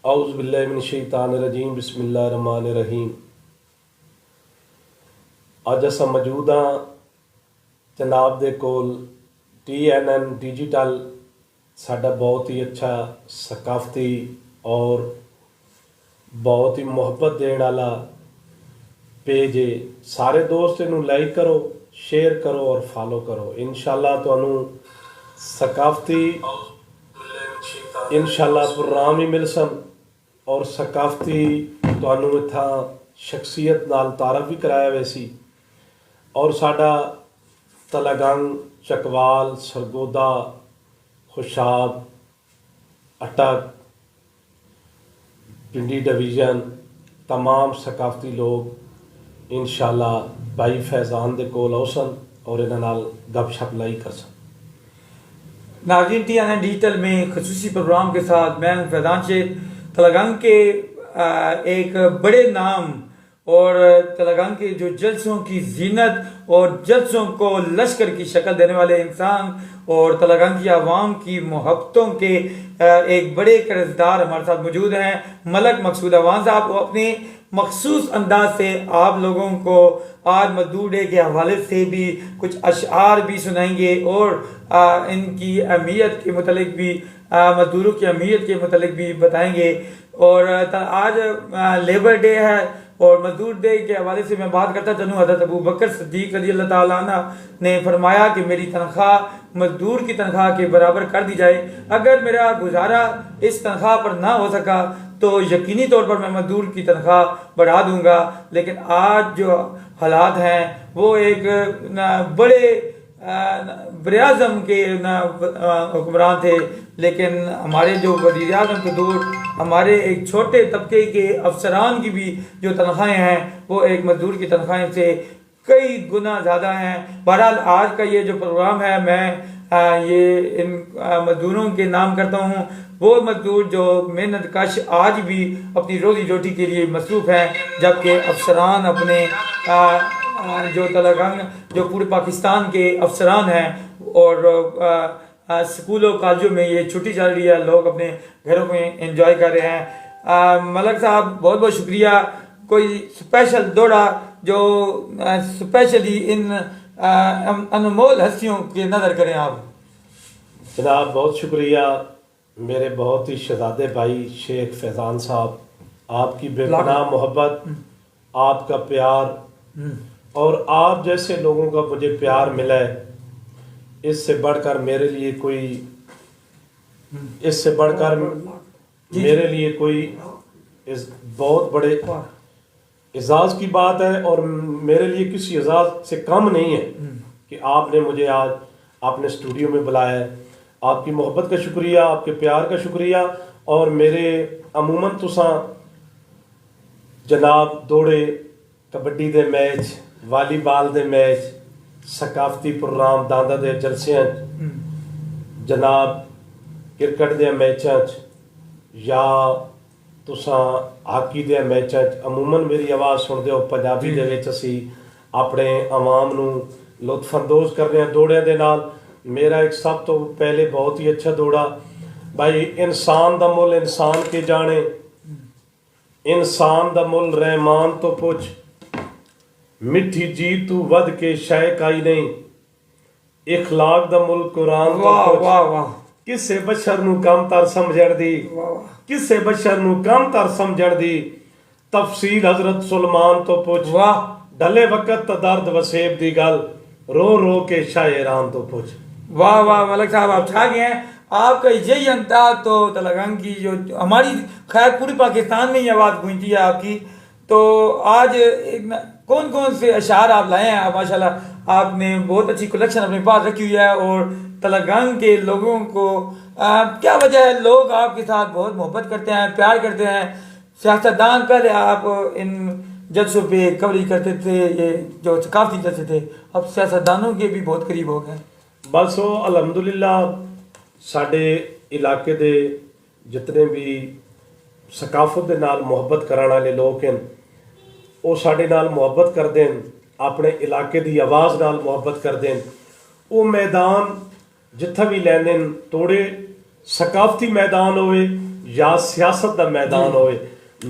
औज़ु बिल्लाहि मिनश्शैतानिर्रजीम बिस्मिल्लाहिर्रहमानिर्रहीम। अज अस मौजूद हाँ जनाब दे कोल TNN डिजिटल साडा बहुत ही अच्छा सकाफती और बहुत ही मुहब्बत देने वाला पेज है। सारे दोस्त इनू लाइक करो, शेयर करो और फॉलो करो। इंशाल्लाह तुहानू सकाफती इंशाल्लाह प्रोग्राम ही मिल सन और सकाफती तुहानू इत्था शख्सियत नाल तारफ भी कराया वैसी। और साडा तलागंग, चकवाल, सरगोदा, खुशाब, अटक, पिंडी डिवीज़न तमाम सकाफती लोग इंशाल्लाह भाई फैज़ान दे कोल औसन और इन्हां नाल गपशप लाई करसन। नाज़रीन, TNN डिजिटल में खसूसी प्रोग्राम के साथ मैं हूं फैज़ान शेख। तलागंग के एक बड़े नाम और तलागंग के जो जलसों की जीनत और जलसों को लश्कर की शक्ल देने वाले इंसान और तलागंग की आवाम की मोहब्बतों के एक बड़े कर्जदार हमारे साथ मौजूद हैं। मलक मकसूद अवान साहब, वो अपने मखसूस अंदाज से आप लोगों को आज मजदूर डे के हवाले से भी कुछ अशआर भी सुनाएंगे और इनकी अहमियत के मुतालिक भी मजदूरों की अहमियत के मुतालिक भी बताएंगे। और आज लेबर डे है और मजदूर डे के हवाले से मैं बात करता चलूँ। हज़रत अबू बकर सिद्दीक रज़ी अल्लाह ताला अन्हु ने फरमाया कि मेरी तनख्वाह मजदूर की तनख्वाह के बराबर कर दी जाए। अगर मेरा गुजारा इस तनख्वाह पर ना हो सका तो यकीनी तौर पर मैं मजदूर की तनख्वाह बढ़ा दूंगा। लेकिन आज जो हालात हैं वो एक बड़े बराज़म के हुक्मरान थे, लेकिन हमारे जो वज़ीर आज़म के दूर हमारे एक छोटे तबके के अफसरान की भी जो तनख्वाहें हैं वो एक मजदूर की तनख्वाहें से कई गुना ज़्यादा हैं। बहरहाल आज का ये जो प्रोग्राम है मैं ये इन मजदूरों के नाम करता हूँ, वो मजदूर जो मेहनत कश आज भी अपनी रोजी रोटी के लिए मसरूफ़ हैं, जबकि अफसरान अपने जो तलागंग जो पूरे पाकिस्तान के अफसरान हैं और स्कूलों कॉलेजों में ये छुट्टी चल रही है, लोग अपने घरों में एंजॉय कर रहे हैं। मलक साहब, बहुत बहुत शुक्रिया। कोई स्पेशल दौड़ा जो स्पेशली इन अनमोल हस्तियों के नज़र करें आप। जनाब बहुत शुक्रिया मेरे बहुत ही शहजादे भाई शेख फैज़ान साहब। आपकी बेपनाह मोहब्बत, आपका प्यार और आप जैसे लोगों का मुझे प्यार मिला है, इससे बढ़कर मेरे लिए कोई बहुत बड़े एजाज़ की बात है और मेरे लिए किसी एजाज़ से कम नहीं है कि आपने मुझे आज अपने स्टूडियो में बुलाया है। आपकी मोहब्बत का शुक्रिया, आपके प्यार का शुक्रिया। और मेरे अमूमन तुसां जनाब दौड़े, कबड्डी दे मैच, वालीबाल दे मैच, सकाफती प्रोग्राम दादा दे जलसियां, जनाब क्रिकेट दे मैचां या तुसां हाकी दे मैचां अमूमन मेरी आवाज़ सुनते हो। पंजाबी दे विच असी अपने आवाम नू लुत्फअंदोज़ करने दौड़ियां दे नाल। मेरा एक सब तो पहले बहुत ही अच्छा दौड़ा भाई, इंसान दा मुल इंसान के जाने, इंसान दा मुल रहमान तो पुछ, मिठी जी तू वध के शय काई नहीं, इखलाक दा मुल कुरान तो पुछ, किसे बशर नू कम तर समझण दी, किसे बशर नू कम तर समझण दी, तफसील हजरत सुलेमान तो पुछ, डले वक़्त दर्द वसेब दी गल, रो रो के शायरान तो पुछ। वाह वाह मलक साहब, आप छा गए हैं। आपका यही अंदाज तो तलागंग की जो हमारी खैर पूरी पाकिस्तान में ये आवाज़ गूंजती है आपकी। तो आज कौन कौन से अशार आप लाए हैं? माशाल्लाह आपने बहुत अच्छी कलेक्शन अपने पास रखी हुई है। और तलागंग के लोगों को क्या वजह है, लोग आपके साथ बहुत मोहब्बत करते हैं, प्यार करते हैं। सियासतदान, पहले आप इन जलसों पे कवरेज करते थे, ये जो सकाफती जलसे थे, अब सियासतदानों के भी बहुत करीब हो गए। बस वो अलहमदुलिल्लाह साडे इलाके दे जितने भी सकाफत दे नाल मुहब्बत कराने वाले लोग हैं वो साडे नाल मुहब्बत करते हैं, अपने इलाके की आवाज़ नाल मुहब्बत करते हैं। वो मैदान जिथा भी लैंदे तोड़े सकाफती मैदान होए ਜਾਂ ਸਿਆਸਤ ਦਾ ਮੈਦਾਨ ਹੋਵੇ,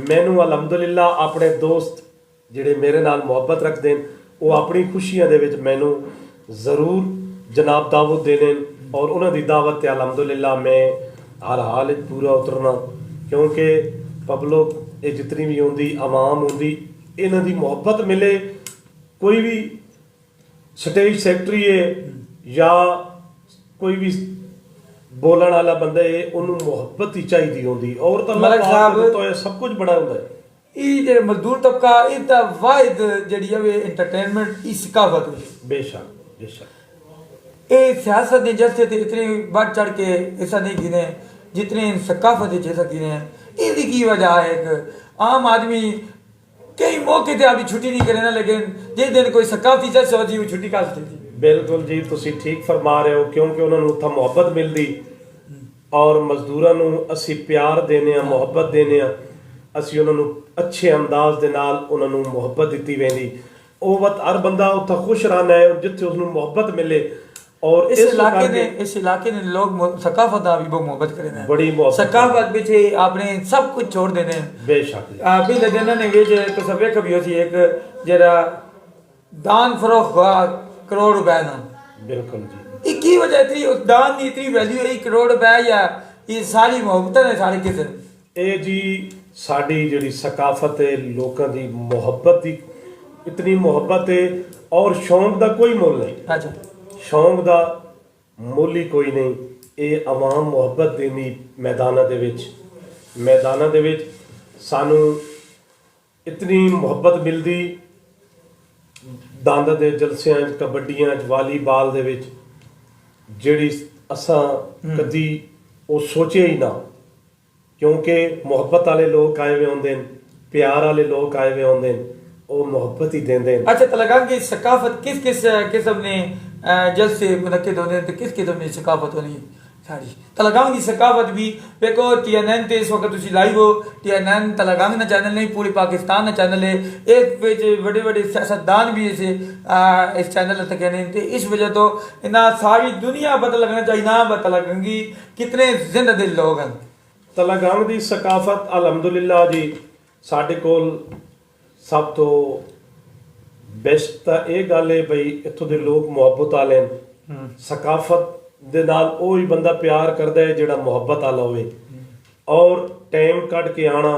ਮੈਨੂੰ ਅਲਹਮਦੁਲਿਲਾ ਆਪਣੇ ਦੋਸਤ ਜਿਹੜੇ ਮੇਰੇ ਨਾਲ ਮੁਹੱਬਤ ਰੱਖਦੇ ਨੇ ਉਹ ਆਪਣੀ ਖੁਸ਼ੀਆਂ ਦੇ ਵਿੱਚ ਮੈਨੂੰ ਜ਼ਰੂਰ ਜਨਾਬ ਦਾਵਤ ਦੇਣੇ ਔਰ ਉਹਨਾਂ ਦੀ ਦਾਵਤ ਤੇ ਅਲਹਮਦੁਲਿਲਾ ਮੈਂ ਹਰ ਹਾਲ ਵਿੱਚ ਪੂਰਾ ਉਤਰਨਾ, ਕਿਉਂਕਿ ਪਬਲਿਕ ਇਹ ਜਿਤਨੀ ਵੀ ਹੁੰਦੀ ਆਵਾਮ ਹੁੰਦੀ ਇਹਨਾਂ ਦੀ ਮੁਹੱਬਤ ਮਿਲੇ। ਕੋਈ ਵੀ ਸਟੇਜ ਸੈਕਟਰੀ ਹੈ ਜਾਂ ਕੋਈ ਵੀ ਬੋਲਣ ਵਾਲਾ ਬੰਦਾ ਹੈ ਉਹਨੂੰ ਮੁਹੱਬਤ ਹੀ ਚਾਹੀਦੀ ਹੁੰਦੀ ਔਰ ਤਾਂ ਮਲਕ ਸਾਹਿਬ ਤਾਂ ਸਭ ਕੁਝ ਬੜਾ ਹੁੰਦਾ ਹੈ। ਇਹ ਜਿਹੜੇ ਮਜ਼ਦੂਰ ਤਬਕਾ ਇਹਦਾ ਵਾਹਿਦ ਜਿਹੜੀ ਹੈ एंटरटेनमेंट ई सकाफत हुई बेशक बेशक ये सियासत ने जैसे थे इतने बढ़ चढ़ के ऐसा नहीं गिने जितने सकाफत जैसा गिने हैं। इसकी की वजह है एक आम आदमी कई मौके थे अभी छुट्टी नहीं करे ना, लेकिन जिस दिन कोई सकाफती जज होती वो छुट्टी कर देती। ਬਿਲਕੁਲ ਜੀ ਤੁਸੀਂ ਠੀਕ ਫਰਮਾ ਰਹੇ ਹੋ, ਕਿਉਂਕਿ ਉਹਨਾਂ ਨੂੰ ਉੱਥਾ ਮੁਹੱਬਤ ਮਿਲਦੀ ਔਰ ਮਜ਼ਦੂਰਾਂ ਨੂੰ ਅਸੀਂ ਪਿਆਰ ਦੇਨੇ ਆ, ਮੁਹੱਬਤ ਦੇਨੇ ਆ, ਅਸੀਂ ਉਹਨਾਂ ਨੂੰ ਅੱਛੇ ਅੰਦਾਜ਼ ਦੇ ਨਾਲ ਉਹਨਾਂ ਨੂੰ ਮੁਹੱਬਤ ਦਿੱਤੀ ਵੈਂਦੀ। ਉਹ ਵਕਤ ਹਰ ਬੰਦਾ ਉੱਥਾ ਖੁਸ਼ ਰਹਿਣਾ ਹੈ ਜਿੱਥੇ ਉਸ ਨੂੰ ਮੁਹੱਬਤ ਮਿਲੇ। और इस इलाके ने लोग सकाफत भी बहुत मोहब्बत करें, बड़ी मोहब्बत सकाफत पीछे आपने सब कुछ छोड़ देने बेशक अभी लदेना ने वे तो सब कभी होती एक जरा दान फरोख हुआ करोड़ रुपए ना, बिल्कुल जी एक ही वजह थी उस दान की इतनी वैल्यू है करोड़ रुपए या ये सारी मोहब्बत है सारी किस ਇਹ ਜੀ ਸਾਡੀ ਜਿਹੜੀ ਸਕਾਫਤ ਹੈ ਲੋਕਾਂ ਦੀ ਮੁਹੱਬਤ ਦੀ ਇਤਨੀ ਮੁਹੱਬਤ ਹੈ ਔਰ ਸ਼ੌਂਕ ਦਾ ਕੋਈ ਮੁੱਲ ਨਹੀਂ। अच्छा ਸ਼ੌਂਕ ਦਾ ਮੁੱਲ ਹੀ ਕੋਈ ਨਹੀਂ। ਇਹ ਆਵਾਮ ਮੁਹੱਬਤ ਦੇਣੀ ਮੈਦਾਨਾਂ ਦੇ ਵਿੱਚ ਸਾਨੂੰ ਇਤਨੀ ਮੁਹੱਬਤ ਮਿਲਦੀ। ਦੰਦ ਦੇ ਜਲਸਿਆਂ 'ਚ ਕਬੱਡੀਆਂ 'ਚ ਵਾਲੀਬਾਲ ਦੇ ਵਿੱਚ ਜਿਹੜੀ ਅਸਾਂ ਕਦੀ ਉਹ ਸੋਚਿਆ ਹੀ ਨਾ, ਕਿਉਂਕਿ ਮੁਹੱਬਤ ਵਾਲੇ ਲੋਕ ਆਏ ਹੋਏ ਹੁੰਦੇ ਨੇ, ਪਿਆਰ ਵਾਲੇ ਲੋਕ ਆਏ ਹੋਏ ਹੁੰਦੇ ਨੇ, ਉਹ ਮੁਹੱਬਤ ही देंदे। अच्छा तलगाम की सकाफत किस किस किस्म ने जल्द से मुनक्किद होने तो किस किस्म ने सकाफत होनी सारी तलगाम की सकाफत भी देखो TNN ते इस वक्त तुसी लाइव हो। TNN तलगाम ना चैनल नहीं पूरे पाकिस्तान ना चैनल है, एक पेज बड़े बड़े सियासतदान भी ऐसे इस चैनल तक कहने थे। इस वजह तो इना सारी दुनिया पता लगना चाहिए ना तलगाम की कितने जिंदा दिल लोग हैं। तलगाम की सकाफत अलहमदुलिल्लाह जी साडे कोल ਸਭ ਤੋਂ ਬੈਸਟ ਤਾਂ ਇਹ ਗੱਲ ਹੈ ਬਈ ਇੱਥੋਂ ਦੇ ਲੋਕ ਮੁਹੱਬਤ ਵਾਲੇ ਨੇ। ਸਕਾਫਤ ਦੇ ਨਾਲ ਉਹ ਹੀ ਬੰਦਾ ਪਿਆਰ ਕਰਦਾ ਹੈ ਜਿਹੜਾ ਮੁਹੱਬਤ ਵਾਲਾ ਹੋਵੇ ਔਰ ਟਾਈਮ ਕੱਢ ਕੇ ਆਣਾ,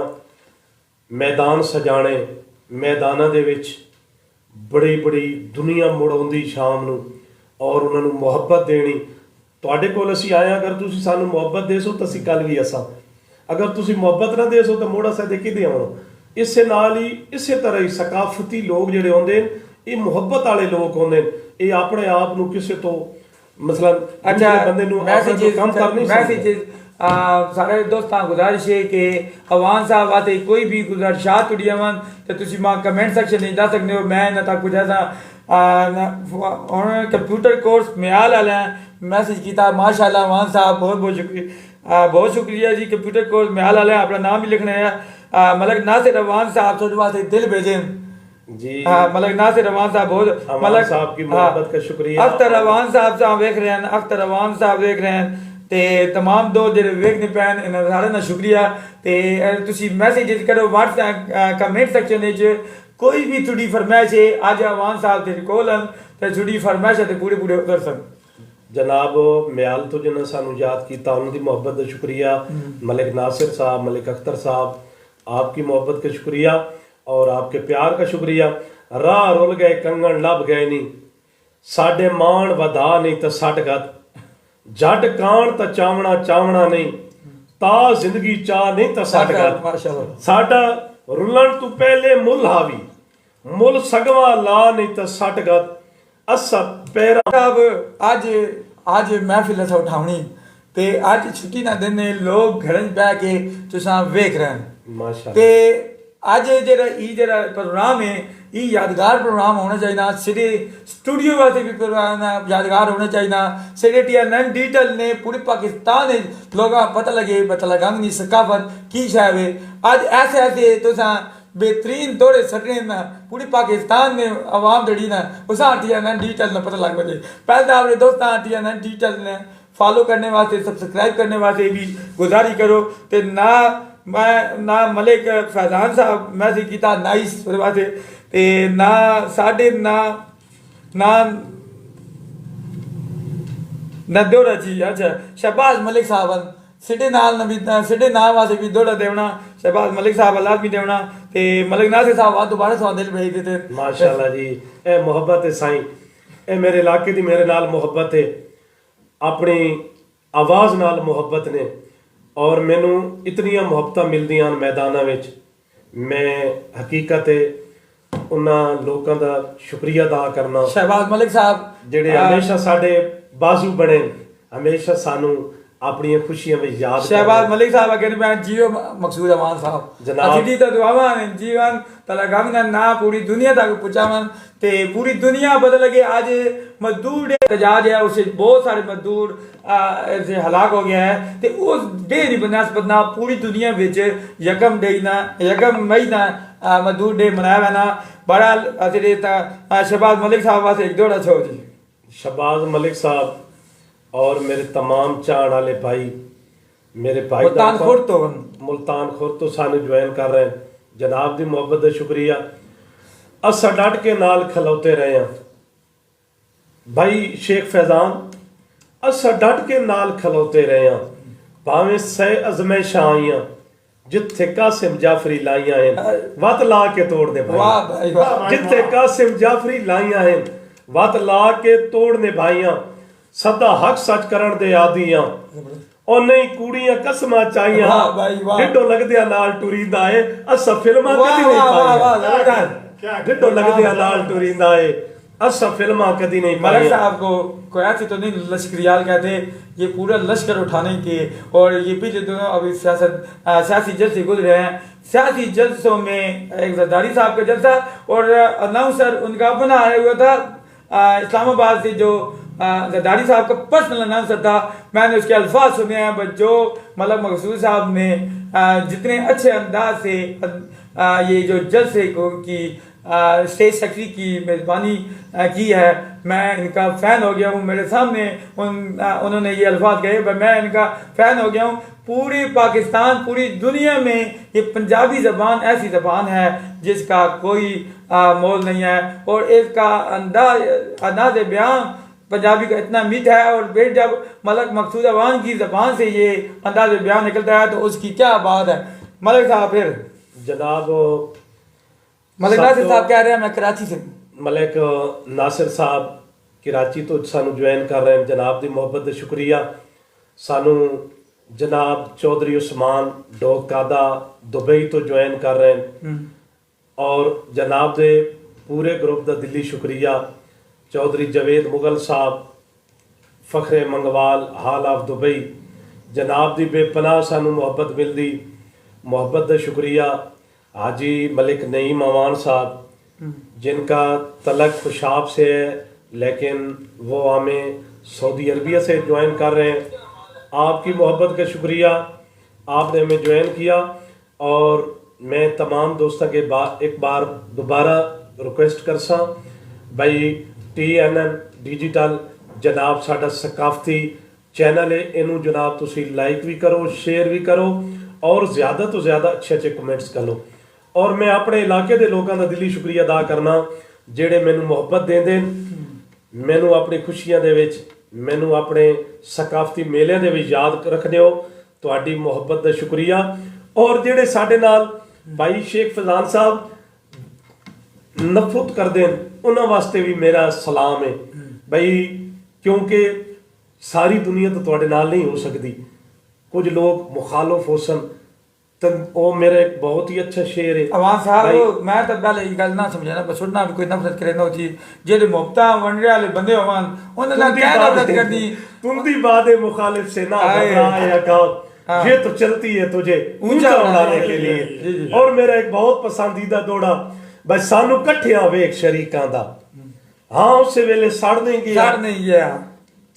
ਮੈਦਾਨ ਸਜਾਣੇ, ਮੈਦਾਨਾਂ ਦੇ ਵਿੱਚ ਬੜੀ ਬੜੀ ਦੁਨੀਆ ਮੁੜ ਆਉਂਦੀ ਸ਼ਾਮ ਨੂੰ ਔਰ ਉਹਨਾਂ ਨੂੰ ਮੁਹੱਬਤ ਦੇਣੀ। ਤੁਹਾਡੇ ਕੋਲ ਅਸੀਂ ਆਏ ਅਗਰ ਤੁਸੀਂ ਸਾਨੂੰ ਮੁਹੱਬਤ ਦੇਸੋ ਤਾਂ ਅਸੀਂ ਕੱਲ ਵੀ ਅਸਾਂ, ਅਗਰ ਤੁਸੀਂ ਮੁਹੱਬਤ ਨਾ ਦੇਸੋ ਤਾਂ ਮੋੜਾ ਸਾਡੇ ਕਿਤੇ ਆਉਣਾ। ਇਸੇ ਨਾਲ ਹੀ ਇਸੇ ਤਰ੍ਹਾਂ ਹੀ ਸਕਾਫਤੀ ਲੋਕ ਜਿਹੜੇ ਹੁੰਦੇ ਨੇ ਇਹ ਮੁਹੱਬਤ ਵਾਲੇ ਲੋਕ ਹੁੰਦੇ ਨੇ। ਇਹ ਆਪਣੇ ਆਪ ਨੂੰ ਕਿਸੇ ਤੋਂ ਮਸਲਨ ਬੰਦੇ ਨੂੰ ਕੰਮ ਕਰ ਨਹੀਂ ਸਕਦੇ। सारे दोस्तों गुजारिश है कि अवान साहब आते कोई भी गुजारिशात तुड़ी अवन तो तुसी मां कमेंट सेक्शन में जा सकते हो। मैं ना कुछ ऐसा कंप्यूटर कोर्स म्याल वाले मैसेज किया माशाल्लाह अवान साहब बहुत शुक्रिया जी। कंप्यूटर कोर्स म्याल वाले अपना नाम भी लिखना है मलक नासिर अवान साहब थोड़े वास्ते दिल भेजे जी। मलक नासिर अवान साहब बहुत मलक साहब की मोहब्बत का शुक्रिया। अख्तर अवान साहब देख रहे हैं, अख्तर अवान साहब देख रहे हैं ਤੇ तमाम दो ਜਿਹੜੇ ਵੇਖਦੇ ਪੈਣ ਇਹਨਾਂ ਸਾਰਿਆਂ ਦਾ ਸ਼ੁਕਰੀਆ। ਤੇ ਤੁਸੀਂ ਮੈਸੇਜ ਕਰੋ WhatsApp ਕਮੈਂਟ ਸੈਕਸ਼ਨ ਵਿੱਚ ਕੋਈ ਵੀ ਤੁਹਾਡੀ ਫਰਮਾਇਸ਼ ਹੈ ਅੱਜ ਅਵਾਨ ਸਾਹਿਬ ਦੇ ਕੋਲ ਹਨ ਤੇ ਤੁਹਾਡੀ ਫਰਮਾਇਸ਼ ਤੇ ਪੂਰੇ ਪੂਰੇ ਉਤਰ ਸਕ। जनाब म्याल तो जिन्होंने सानू याद किया उन्होंने मोहब्बत का शुक्रिया। मलिक नासिर साहब, मलिक अख्तर साहब, आपकी मोहब्बत का शुक्रिया और आपके प्यार का शुक्रिया। राह रुल गए कंगन लभ गए नहीं, साडे मान वधा नहीं तो सट गत, जट कान तो चावना चावना नहीं, ता जिंदगी चाह नहीं तो सट गत, साडा रुलन तू पहले मुल हावी, मुल सगवा ला नहीं तो सट गत, असा पैरा। ਅੱਜ महफिल अस उठावनी ते आज छुट्टी ना दिन लोग घर बह के तुसा वेख रहे हैं माशाअल्लाह। ते आज जरा प्रोग्राम है ये यादगार प्रोग्राम होना चाहिए। सिरे स्टूडियो वास्ते भी प्रोग्राम यादगार होना चाहिए। सिरे TNN डिजिटल ने पूरे पाकिस्तान लोगों पता लगे बतलगंग की सकाफत की शायद आज ऐसे ऐसे तुसा बेहतरीन दौरे सटने ना पूरे पाकिस्तान में आवाम जड़ी ना उस TNN डिजिटल ने पता लग बजे। पहले अपने दोस्त TNN डिजिटल ने फॉलो करने वास्ते सब्सक्राइब करने वास्ते भी गुजारी करो ते ना मैं ना मलिक फैजान साहब मैसेज किया नाइस वास्ते ते ना साढ़े ना ना ना दौड़ा जी अच्छा शहबाज मलिक साहब सिटे नाल नबी सिटे नाल वास्ते भी दौड़ा देवना शहबाज मलिक साहब अल्लाह भी देवना ते मलिक नासिर साहब आ दोबारा सवाल दिल भेज देते माशाल्लाह जी ए मोहब्बत है साईं ए मेरे इलाके दी मेरे नाल मोहब्बत है अपनी आवाज़ नाल मोहब्बत ने और मैनू इतनियां मोहब्बतां मिलदियां मैदानां विच मैं हकीकत उन्हां लोकां दा शुक्रिया अदा करना शहबाज मलिक साहब ਜਿਹੜੇ ਹਮੇਸ਼ਾ ਸਾਡੇ ਬਾਜ਼ੂ ਬਣੇ ਹਮੇਸ਼ਾ ਸਾਨੂੰ ਆਪਣੀਆਂ ਖੁਸ਼ੀਆਂ ਵਿੱਚ ਯਾਦ शहबाज मलिक साहब अगे मैं जियो मकसूद अमान साहब जनाब। असीदी तो दुआवां ने जीवन तलगंग ना ना पूरी दुनिया तक पहुंचावन ते पूरी दुनिया बदल गई आज मजदूर एहतजाज है उससे बहुत सारे मजदूर से हलाक हो गया है ते उस डे दी बनस्बत ना पूरी दुनिया विच यकम मई ना मजदूर डे मनाया जाना बड़ा असरे शहबाज मलिक साहब वास्ते एक दौड़ा छो जी शहबाज मलिक साहब और मेरे तमाम चाहने वाले भाई मेरे भाई मुल्तान खुर्द तो मुल्तान खुर्द तो सानू ज्वाइन कर रहे हैं जनाब दी मोहब्बत दा शुक्रिया असा डट के नाल खलोते रहे हैं भाई शेख फैजान असा डट के नाल खलोते रहे हैं भावें सह अजमैशां आईयां जिथे कासिम जाफरी लाइया हैं वत ला के तोड़ने वाह भाई वाह जिथे कासिम जाफरी लाइया हैं वत ला के तोड़ने भाइयां सदा हक सच करण दे आदियां और नहीं कूड़ियां कसमां चाहियां वाह भाई वाह डिड्डो लगदियां नाल टुरींदा है असा फिल्मां कदी नहीं पाईयां डिड्डो लगदियां नाल टुरींदा है असा फिल्मां कदी नहीं मलिक पाईयां साहब को कोयासी तो नहीं लश्करियाल कहते ये पूरा लश्कर उठाने के और ये पिछले दिनों अभी सियासी जलसे गुजरे हैं सियासी जलसों में एक जरदारी साहब का जलसा और अनाउंसर उनका अपना आया हुआ था इस्लामाबाद से जो जरदारी साहब का पर्सनल अनाउंसर था मैंने उसके अल्फाज सुने हैं बट जो मलिक मकसूद साहब ने जितने अच्छे अंदाज से ये जो जलसे को की स्टेट सेक्रेटरी की मेज़बानी की है मैं इनका फ़ैन हो गया हूँ मेरे सामने उन्होंने ये अल्फाज कहे पर मैं इनका फ़ैन हो गया हूँ पूरी पाकिस्तान पूरी दुनिया में ये पंजाबी ज़बान ऐसी ज़बान है जिसका कोई मोल नहीं है और इसका अंदाज बयान पंजाबी का इतना मीठा है और फिर जब मलिक मकसूद अवान की ज़बान से ये अंदाज बयान निकलता है तो उसकी क्या बात है मलिक साहब फिर जनाब मलिक नासिर साहब कह रहे हैं मैं कराची से मलिक नासिर साहब कराची तो सानू ज्वाइन कर रहे हैं जनाब दी मोहब्बत दा शुक्रिया सानू जनाब चौधरी उस्मान डोकादा दुबई तो ज्वाइन कर रहे हैं और जनाब दे पूरे ग्रुप दा दिली शुक्रिया चौधरी जवेद मुगल साहब फखरे मंगवाल हाल ऑफ दुबई जनाब दी बेपनाह सानू मोहब्बत मिलदी मोहब्बत दा शुक्रिया हाजी मलिक नईम अमान साहब जिनका तलक खुशाब से है लेकिन वो हमें सऊदी अरबिया से ज्वाइन कर रहे हैं आपकी मोहब्बत का शुक्रिया आपने हमें ज्वाइन किया और मैं तमाम दोस्तों के एक बार दोबारा रिक्वेस्ट कर सा भाई TNN डिजिटल जनाब साडा सकाफती चैनल है इनू जनाब तुसी लाइक भी करो शेयर भी करो और ज़्यादा तो ज़्यादा अच्छे अच्छे कमेंट्स कर लो और मैं अपने इलाके के लोगों का दिली शुक्रिया अदा करना जेड़े मैनू मोहब्बत देंदे मैनू अपनी खुशियां दे विच मैनू अपने सकाफती मेलिਆਂ ਦੇ ਵਿੱਚ याद रखते हो ਤੁਹਾਡੀ मोहब्बत का शुक्रिया और जेड़े साडे नाल भाई शेख फैजान साहब नफरत करते हैं उन्होंने वास्ते भी मेरा सलाम है भाई क्योंकि सारी दुनिया तो ਤੁਹਾਡੇ नाल नहीं हो सकती कुछ लोग मुखालफ हो सन तो वो मेरा एक बहुत ही अच्छा शेर है अवान साहब मैं तो पहले ये गल ना समझना पर सुनना भी कोई नफरत करे ना होती जेडे मोहब्बता वंडे वाले बंदे होवन उन्होंने ना क्या नफरत करनी तुमदी बात है मुखालिफ से ना घबराए अकाब ये तो चलती है तुझे ऊंचा उड़ाने के लिए और मेरा एक बहुत पसंदीदा दौड़ा बस सानू कट्ठियां वेख शरीकां दा हां उस वेले सड़ नहीं गया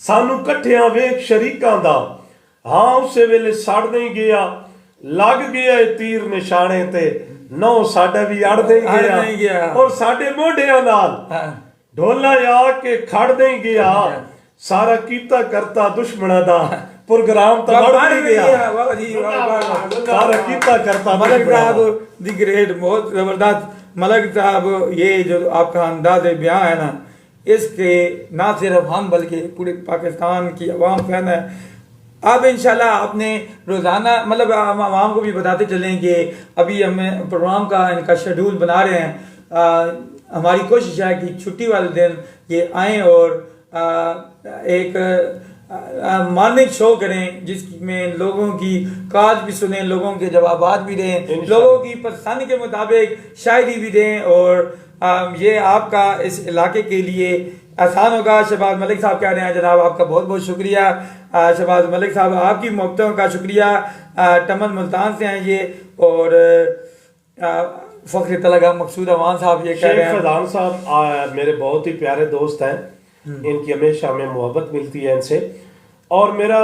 सानू कट्ठियां वेख शरीकां दा हां उस वेले सड़ नहीं गया लग गया तीर निशाने ते नौ साडा भी अड़ नहीं गया और साडे मोढियां नाल ढोला आ के खड़ नहीं गया ਸਾਰਾ ਕੀਤਾ ਕਰਤਾ ਦੁਸ਼ਮਣਾ ਦਾ ਪ੍ਰੋਗਰਾਮ ਤਾਂ ਬਣ ਵੀ ਗਿਆ वाह जी वाह ਸਾਰਾ ਕੀਤਾ ਕਰਤਾ मलक ਦੁਸ਼ਮਣਾ ਦਾ। साहब दी ग्रेट बहुत ज़बरदस्त मलक साहब ये जो आपका अंदाज बयां है ना इसके ना सिर्फ हम बल्कि पूरे पाकिस्तान की आवाम फैन है। अब इंशाल्लाह आपने रोज़ाना मतलब हम आवाम को भी बताते चलेंगे अभी हमें प्रोग्राम का इनका शेड्यूल बना रहे हैं। हमारी कोशिश है कि छुट्टी वाले दिन ये आएँ और एक मॉर्निंग शो करें जिसमें लोगों की काज भी सुने, लोगों के जवाबात भी दें, लोगों की पसंद के मुताबिक शायरी भी दें और ये आपका इस इलाके के लिए आसान होगा। शहबाज मलिक साहब कह रहे हैं जनाब आपका बहुत बहुत शुक्रिया। शहबाज मलिक साहब आपकी मोहब्बतों का शुक्रिया। टमन मुल्तान से हैं ये और फ़ख्र तलगा मकसूद अवान साहब ये कह रहे हैं। फैजान साहब मेरे बहुत ही प्यारे दोस्त हैं, इनकी हमेशा हमें मोहब्बत मिलती है इनसे। और मेरा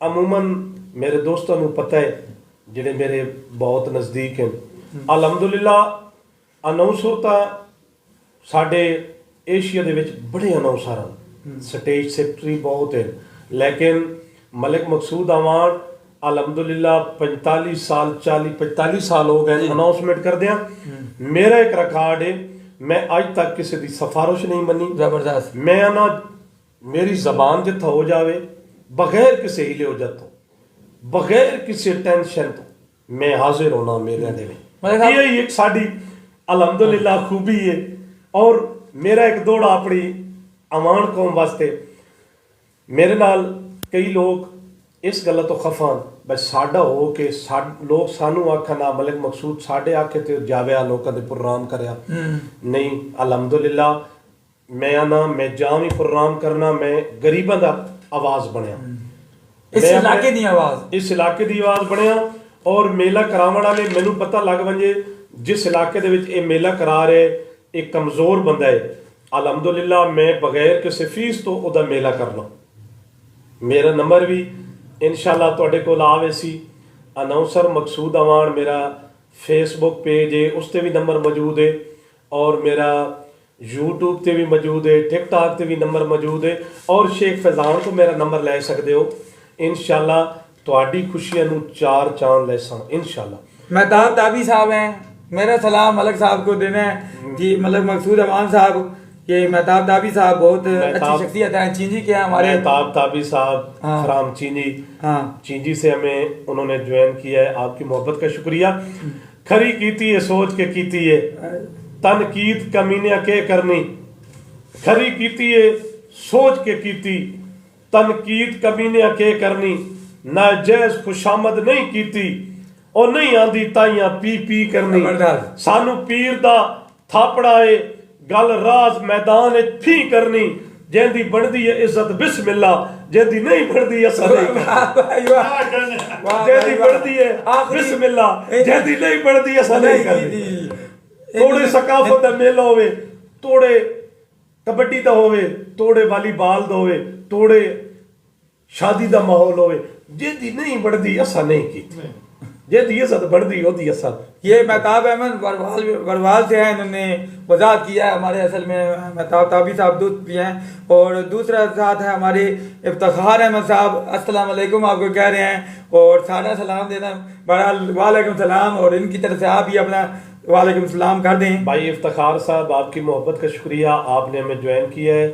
अमूमन मेरे दोस्तों को पता है जिन्हें मेरे बहुत नज़दीक हैं अलहमदुलिल्लाह अनाउंसर ਤਾਂ ਸਾਡੇ ਏਸ਼ੀਆ ਦੇ ਵਿੱਚ ਬੜੇ ਅਨਾਉਂਸਰ ਹਨ, ਸਟੇਜ ਸੈਕਟਰੀ ਬਹੁਤ ਹੈ, ਲੇਕਿਨ ਮਲਿਕ ਮਕਸੂਦ ਅਵਾਨ अलहमदुलिल्लाह 45 साल 45 साल हो गए अनाउंसमेंट कर दिया। मेरा एक रिकॉर्ड है, मैं आज तक किसी की सिफारिश नहीं मनी। जबरदस्त मैं ना मेरी जबान जिथा हो जावे बगैर किसी हिले हो जाता बगैर किसी टेंशन तो मैं हाजिर होना मेरे दे ये एक साड़ी अलहमदुलिल्लाह खूबी है। और मेरा एक दौड़ा अपनी अवान कौम वास्ते मेरे नाल कई लोग इस गल तो खफान बस साडा हो के लोग सानू आखा ना मलिक मकसूद साडे आखे ते जावे लोगों दे प्रोग्राम करया नहीं। अलहमदुलिल्लाह मैं ना मैं जावी प्रोग्राम करना, मैं गरीबां दा आवाज बनया, इस इलाके दी आवाज, इस इलाके दी आवाज बनया। और मेला करावण वाले मैनू पता लग वंजे जिस इलाके दे विच ये मेला करा रहे एक कमजोर बंदा है, अलहमदुलिल्लाह मैं बगैर किसी फीस तो उदा मेला करना। मेरा नंबर भी इंशाल्लाह तुहाडे कोल आवे सी, अनाउंसर मकसूद अवान मेरा फेसबुक पेज है उस ते भी नंबर मौजूद है और मेरा यूट्यूब ते भी मौजूद है, टिकटॉक ते भी नंबर मौजूद है। और शेख फैजान को मेरा नंबर ले सकते हो। इंशाल्लाह तुहाडी खुशियां नू चार चांद लैसा इंशाल्लाह। मेहताब ताबी साहब हैं, मेरा सलाम मलक साहब को देना है जी। मलक मकसूद अवान साहब ये मेहताब ताबी साहब बहुत अच्छी शख्सियत है, चींजी के हमारे मेहताब ताबी साहब फ्राम चींजी, चींजी से हमें उन्होंने ज्वाइन किया है। आपकी मोहब्बत का शुक्रिया। खरी कीती है सोच के कीती है तनकीद कमीने के करनी, खरी कीती है सोच के कीती तनकीद कमीने के करनी, नाजायज खुशामद नहीं कीती और नहीं आंदी ताइयां पी पी करनी। सानू पीर दा थापड़ा है गल राज मैदान फी करनी, जेंदी बनदी है इज्जत बिस्मिल्ला, जेंदी नहीं बनदी असा नहीं जेंदी बनदी है बिस्मिल्ला, जेंदी नहीं बनदी असा नहीं करनी। थोड़े सकाफत दा मेला होवे, थोड़े कबड्डी दा होवे, थोड़े वालीबाल दा होवे, थोड़े शादी दा माहौल होवे, जेंदी नहीं बनदी असा नहीं कीती, जेंदी इज्जत बनदी ओदी असा। ये मेहताब अहमद वरवाल से हैं, इन्होंने वजाहत किया है। हमारे असल में मेहताब ताबी साहब दोस्त भी हैं और दूसरा साथ है हमारे इफ्तिखार अहमद साहब, अस्सलाम वालेकुम आपको कह रहे हैं और सारा सलाम देना बड़ा वालेकुम सलाम और इनकी तरफ से आप ही अपना वालेकुम सलाम कर दें। भाई इफ्तिखार साहब आपकी मोहब्बत का शुक्रिया, आपने हमें ज्वाइन किया है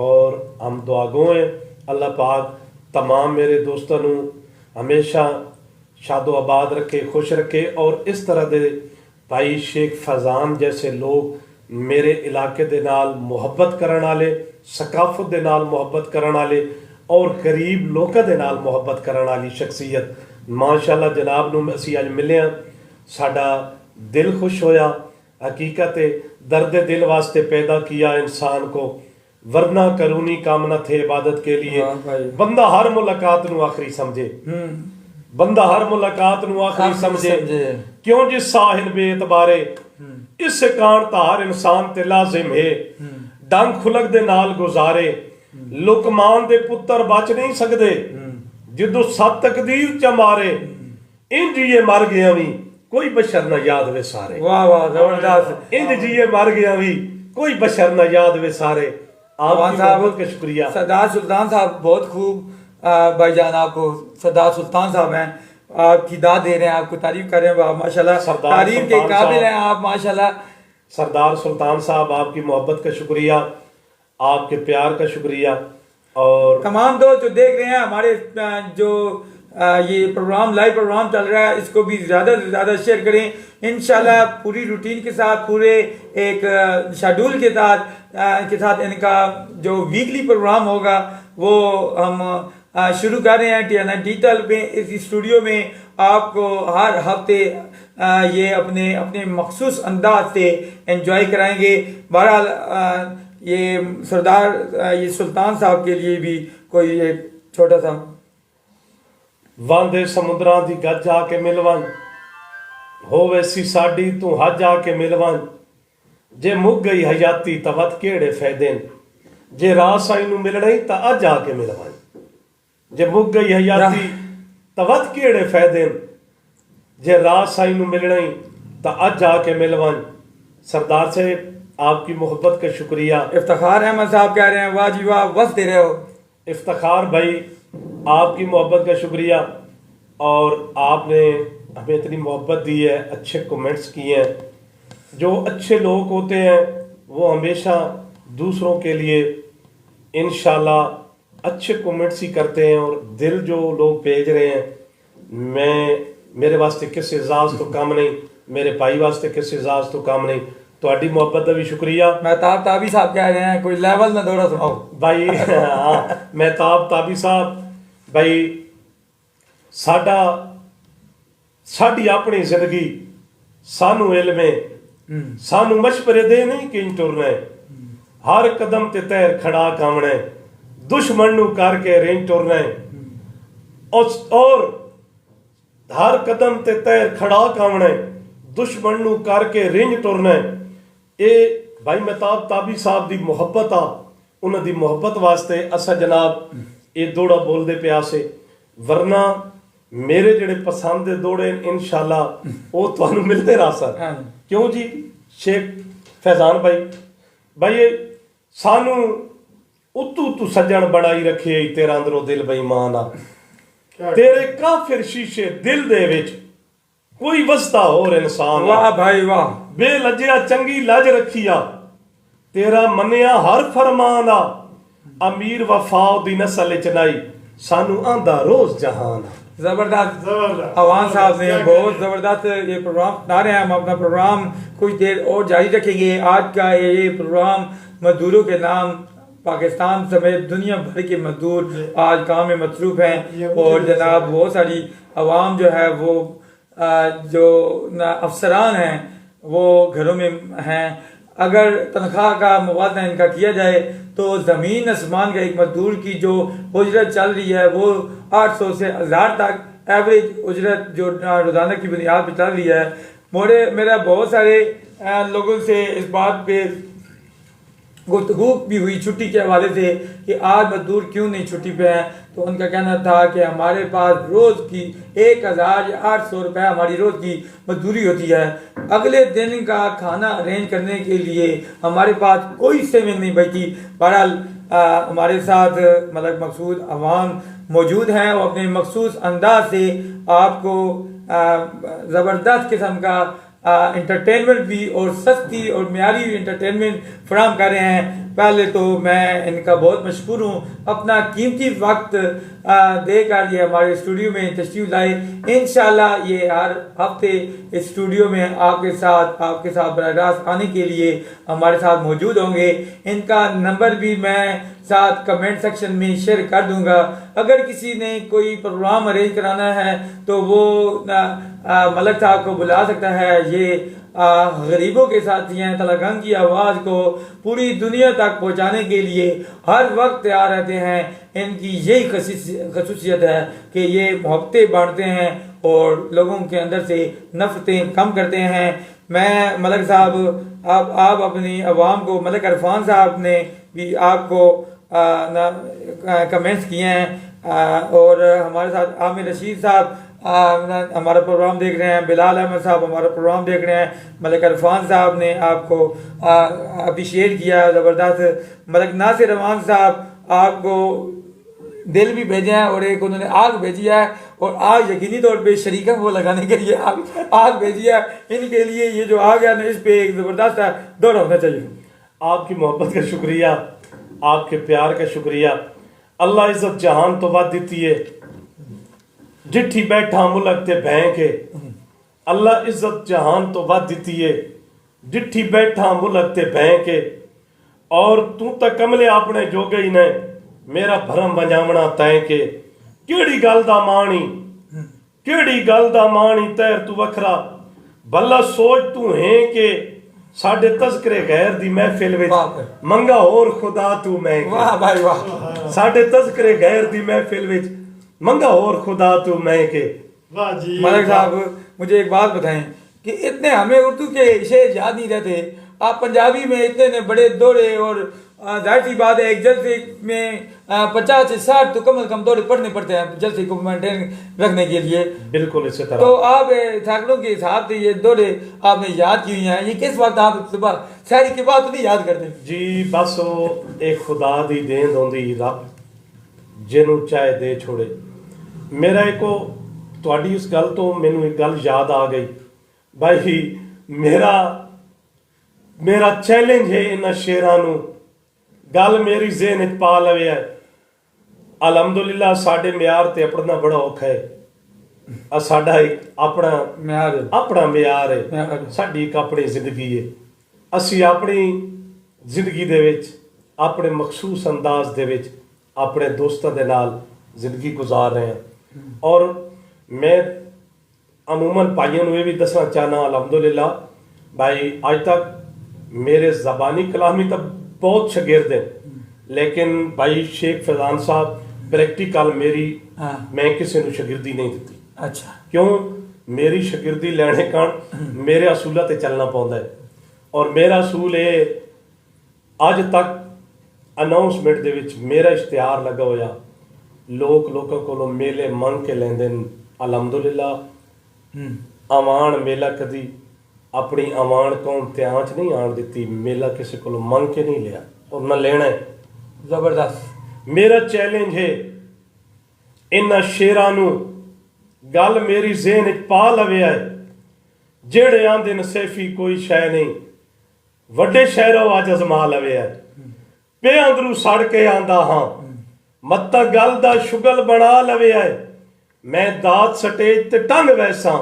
और हम दुआगो हैं। अल्लाह पाक तमाम मेरे दोस्तों को हमेशा शादो आबाद रखे, खुश रखे। और इस तरह दे भाई शेख फैजान जैसे लोग मेरे इलाके दे नाल मुहब्बत करन वाले, सकाफत दे नाल मुहब्बत करन वाले और गरीब लोगों दे नाल मुहब्बत करन वाली शख्सियत माशाअल्लाह जनाब नूं असीं अज मिले हां, साडा दिल खुश होया। हकीकत दर्द दिल वास्ते पैदा किया इंसान को, वरना करूनी कामना थे इबादत के लिए। बंदा हर मुलाकात नूं आखिरी समझे, बंदा हर मुलाकात नूं आखिरी समझे, क्यों जिस साहिल बेतबारे इस कान धार इंसान ते लाजिम है, डंग खुलक दे नाल गुजारे लुकमान दे पुत्र बच नहीं सकदे, जिदों सत तकदीर च मारे इंज ये मर गया भी कोई बशर न याद वे सारे। वाह वाह जबरदस्त। इंज जिए मर गया भी कोई बशर न याद वे सारे, आपकी मोहब्बत का शुक्रिया। सरदार सुल्तान साहब बहुत खूब भाईजान, आपको सरदार सुल्तान साहब हैं, आपकी दाद दे रहे हैं, आपको तारीफ कर रहे हैं, आप माशाल्लाह तारीफ के काबिल हैं आप माशाल्लाह। सरदार सुल्तान साहब, आपकी मोहब्बत का शुक्रिया, आपके प्यार का शुक्रिया। और तमाम दोस्त जो देख रहे हैं हमारे जो ये प्रोग्राम लाइव प्रोग्राम चल रहा है, इसको भी ज़्यादा से ज़्यादा शेयर करें। इंशाल्लाह पूरी रूटीन के साथ, पूरे एक शेड्यूल के साथ इनका जो वीकली प्रोग्राम होगा वो हम शुरू कर रहे हैं TNI डिजिटल पे। इस स्टूडियो में आपको हर हफ्ते ये अपने अपने मखसूस अंदाज से एंजॉय कराएंगे। बहरहाल ये ये सुल्तान साहब के लिए भी कोई एक छोटा सा वांदे समुद्रां दी गज आके मिलवन, होवे सी साडी तू हज आके मिलवन, जे मुक गई हयाती तवत केड़े फायदे न, जे रास आई नू मिलनी ता अज आके मिलवन, जे मुक गई हयाती तवत केड़े फायदे न, जे रास आई नू मिलनी ता अज आके मिलवन। सरदार साहब, आपकी मोहब्बत का शुक्रिया। इफ्तिखार अहमद साहब कह रहे हैं वाह जी वाह, वक्त दे रहे हो। इफ्तिखार भाई, आपकी मोहब्बत का शुक्रिया, और आपने हमें इतनी मोहब्बत दी है, अच्छे कमेंट्स किए हैं। जो अच्छे लोग होते हैं वो हमेशा दूसरों के लिए इंशाल्लाह अच्छे कमेंट्स ही करते हैं, और दिल जो लोग भेज रहे हैं, मेरे वास्ते किसी एजाज तो कम नहीं, मेरे भाई वास्ते किसी एजाज तो कम नहीं। ਤੁਹਾਡੀ ਮੁਹੱਬਤ ਦਾ ਵੀ ਸ਼ੁਕਰੀਆ। ਮਹਿਤਾਬ ਤਾਬੀ ਸਾਹਿਬ ਕਹਿ ਰਹੇ हैं कोई लेवल ना दौड़ा सुनाओ भाई। हाँ, ਮਹਿਤਾਬ ਤਾਬੀ साहब भाई, साडी अपनी जिंदगी सानू इल्म है, सानू मशवरे दे नहीं कि टुरना है, हर कदम ते तैर खड़ा कामना है, दुश्मन नू करके रेंज टुरना है, और हर कदम ते तैर खड़ा कामना है, दुश्मन नू करके रेंज टुरना है। ये भाई महताब ताबी साहब की मुहब्बत आ, उन्होंने मुहब्बत वास्ते असा जनाब ये दौड़ा बोलते पिया से, वरना मेरे जेड़े पसंद दे दौड़े इंशाल्लाह वो तुहानू मिलते रह सन। क्यों जी शेख फैजान भाई ये सानू उतू सज्जन बनाई रखे, तेरा अंदरों दिल बेईमान आ, तेरे काफिर शीशे दिल दे विच कोई वसदा होर इंसान। वाह भाई वाह, बेलजिया चंगी लज रखिया, तेरा मनिया हर फरमान आ, अमीर वफाओ दी नस्ल च नाई, सानू आंदा रोज जहान। जबरदस्त अवान साहब ने बहुत जबरदस्त ये प्रोग्राम बना रहे हैं। हम अपना प्रोग्राम कुछ देर और जारी रखेंगे। आज का ये प्रोग्राम मजदूरों के नाम, पाकिस्तान समेत दुनिया भर के मजदूर आज काम में मसरूफ हैं, और जनाब बहुत सारी अवाम जो है वो जो अफसरान हैं वो घरों में हैं। अगर तनख्वाह का मुवाजना इनका किया जाए तो ज़मीन आसमान का एक मजदूर की जो उजरत चल रही है वो 800 से 1000 तक एवरेज उजरत जो रोज़ाना की बुनियाद पर चल रही है। मेरा बहुत सारे लोगों से इस बात पे गुफ्तगू भी हुई छुट्टी के हवाले से कि आज मजदूर क्यों नहीं छुट्टी पे हैं, तो उनका कहना था कि हमारे पास रोज़ की 1000 या 800 रुपये हमारी रोज़ की मजदूरी होती है, अगले दिन का खाना अरेंज करने के लिए हमारे पास कोई सेविंग नहीं बची। बहरहाल हमारे साथ मतलब मखसूस अवाम मौजूद हैं, वो अपने मखसूस अंदाज से आपको ज़बरदस्त किस्म का इंटरटेनमेंट भी और सस्ती और मियारी इंटरटेनमेंट फराहम कर रहे हैं। पहले तो मैं इनका बहुत मशहूर हूँ, अपना कीमती वक्त देकर ये हमारे स्टूडियो में तशरीफ लाए। इंशाल्लाह ये हर हफ्ते इस स्टूडियो में आपके साथ बराह रास्त आने के लिए हमारे साथ मौजूद होंगे। इनका नंबर भी मैं साथ कमेंट सेक्शन में शेयर कर दूंगा। अगर किसी ने कोई प्रोग्राम अरेंज कराना है तो वो मलक साहब को बुला सकता है। ये गरीबों के साथी हैं, तलगंग की आवाज़ को पूरी दुनिया तक पहुंचाने के लिए हर वक्त तैयार रहते हैं। इनकी यही खसूसियत है कि ये मोहब्बतें बांटते हैं और लोगों के अंदर से नफरतें कम करते हैं। मैं मलक साहब आप अपनी आवाम को, मलक अरफान साहब ने भी आपको कमेंट्स किए हैं, और हमारे साथ आमिर रशीद साहब हमारा प्रोग्राम देख रहे हैं, बिलाल अहमद साहब हमारा प्रोग्राम देख रहे हैं, मलिक अरफान साहब ने आपको अप्रिशिएट किया ज़बरदस्त, मलिक नासिर रमान साहब आपको दिल भी भेजा है और एक उन्होंने आग भेजी है, और आग यकीनी तौर पे शरीका वो लगाने के लिए आग भेजी है। इनके लिए ये जो आग है ना, इस पे एक ज़बरदस्त दौड़ होना चाहिए। आपकी मोहब्बत का शुक्रिया, आपके प्यार का शुक्रिया। अल्लाह इज्जत जहान तो वध दी है, जिठी बैठा मुलक ते भैं के। अल्लाह इज्जत जहान तो वध दी है, जिठी बैठा मुलक ते भैं के। और तू तो कमले अपने जोगे ही ने, मेरा भरम बजावना तैं के। केड़ी गल दा माणी, केड़ी गल दा माणी तैर तू वखरा। भला सोच तू है के साडे तस्करे गैर दी महफिल विच मंगा होर खुदा तू मैं के। वाह भाई वाह। साडे तस्करे गैर दी महफिल विच मंगा होर खुदा तू मैं के। वाह जी। मलिक साहब मुझे एक बात बताएं कि इतने हमें उर्दू के शेर याद नहीं रहते, आप पंजाबी में इतने ने बड़े दौड़े, और जाहिर सी बात है एक जलसे में 50 से 60 तो कम से कम दौड़े पढ़ने पड़ते हैं जलसे को मेंटेन रखने के लिए। बिल्कुल इसी तरह। तो आप सैकड़ों के हिसाब से ये दौड़े आपने याद की हुई हैं, ये किस वक्त आप सुबह शायरी के बाद तो नहीं याद करते? जी बस वो एक खुदा दी देन होंदी, रब जिन्हों चाहे दे छोड़े। मेरा एक तुहाडी इस गल तो मैनू एक गल याद आ गई भाई, मेरा चैलेंज है इन्हां शेरां नूं, गल मेरी ज़हन च पा लवे है। अलहमदुलिल्लाह साडे म्यार ते अपना बड़ा औखा है, साडा एक अपना म्यार है, साडी एक अपनी जिंदगी है। असी अपनी जिंदगी दे विच अपने मखसूस अंदाज दे विच अपने दोस्तों के नाल जिंदगी गुजार रहे हैं। और मैं अमूमन भाइयों को ये भी दसना चाहना, अलहमदुलिल्लाह भाई अज तक मेरे ज़बानी कलामी तो बहुत शागिर्द हैं, लेकिन भाई शेख फैजान साहब प्रैक्टिकल मेरी मैं किसी को शागिर्दी नहीं दी। अच्छा। क्यों? मेरी शागिर्दी लैने कारण मेरे असूलों ते चलना पौंदा है। और मेरा असूल है अज तक अनाउंसमेंट दे विच मेरा इश्तिहार लगा होया, लोगों को मेले मंग के लेंदे न। अलहमदुलिल्लाह अवान मेला कदी अपनी अवान कौम ते आंच नहीं आन दी, मेला किसी को मंग के नहीं लिया और न लेना है। जबरदस्त। मेरा चैलेंज है इन्हां शेरां नूं गल मेरी ज़हन च पा लवे है, जेड़े आंदे न सैफी कोई शै नहीं, वड्डे शहरों अज अजमा लवे है। पे अंदरू सड़ के आंदा हाँ, मत्ता गल दा शुगल बना लवे है। मैं दात स्टेज ते टंग वैसा,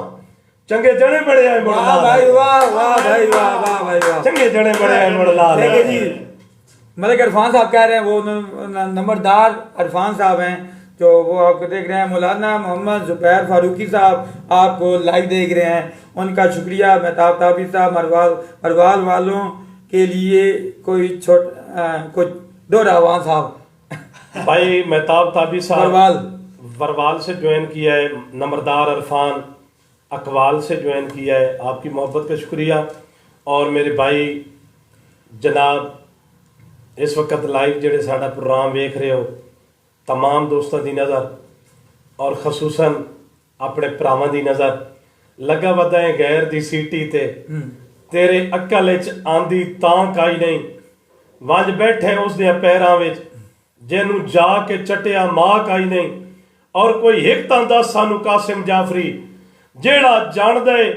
चंगे जने बड़े आए मुड़ ला। भाई वाह वाह भाई वाह वाह भाई वाह। चंगे जने बड़े आए मुड़ ला। देखिए जी, मलिक अरफान साहब कह रहे हैं, वो नंबरदार अरफान साहब हैं जो वो आपको देख रहे हैं। मौलाना मोहम्मद जुबैर फारूकी साहब आपको लाइव देख रहे हैं, उनका शुक्रिया। महताब ताबी साहब मरवाल वालों के लिए कुछ दो आवान साहब। भाई महताब ताबी साहब वरवाल से ज्वाइन किया है, नंबरदार अरफान अकवाल से ज्वाइन किया है, आपकी मोहब्बत का शुक्रिया। और मेरे भाई जनाब इस वक्त लाइव जेड़े साडा प्रोग्राम वेख रहे हो, तमाम दोस्तों की नज़र और खसूसन अपने भरावां की नज़र लगा वदा है गैर दी सीटी ते, तेरे अक्ल च आंदी तां काई नहीं, वंज बैठे उस दे पैरां विच, जिन्नू जाके चटिया मां काई नहीं। और कोई हिक तां दस सानू कासिम जाफरी, जेड़ा जानदा है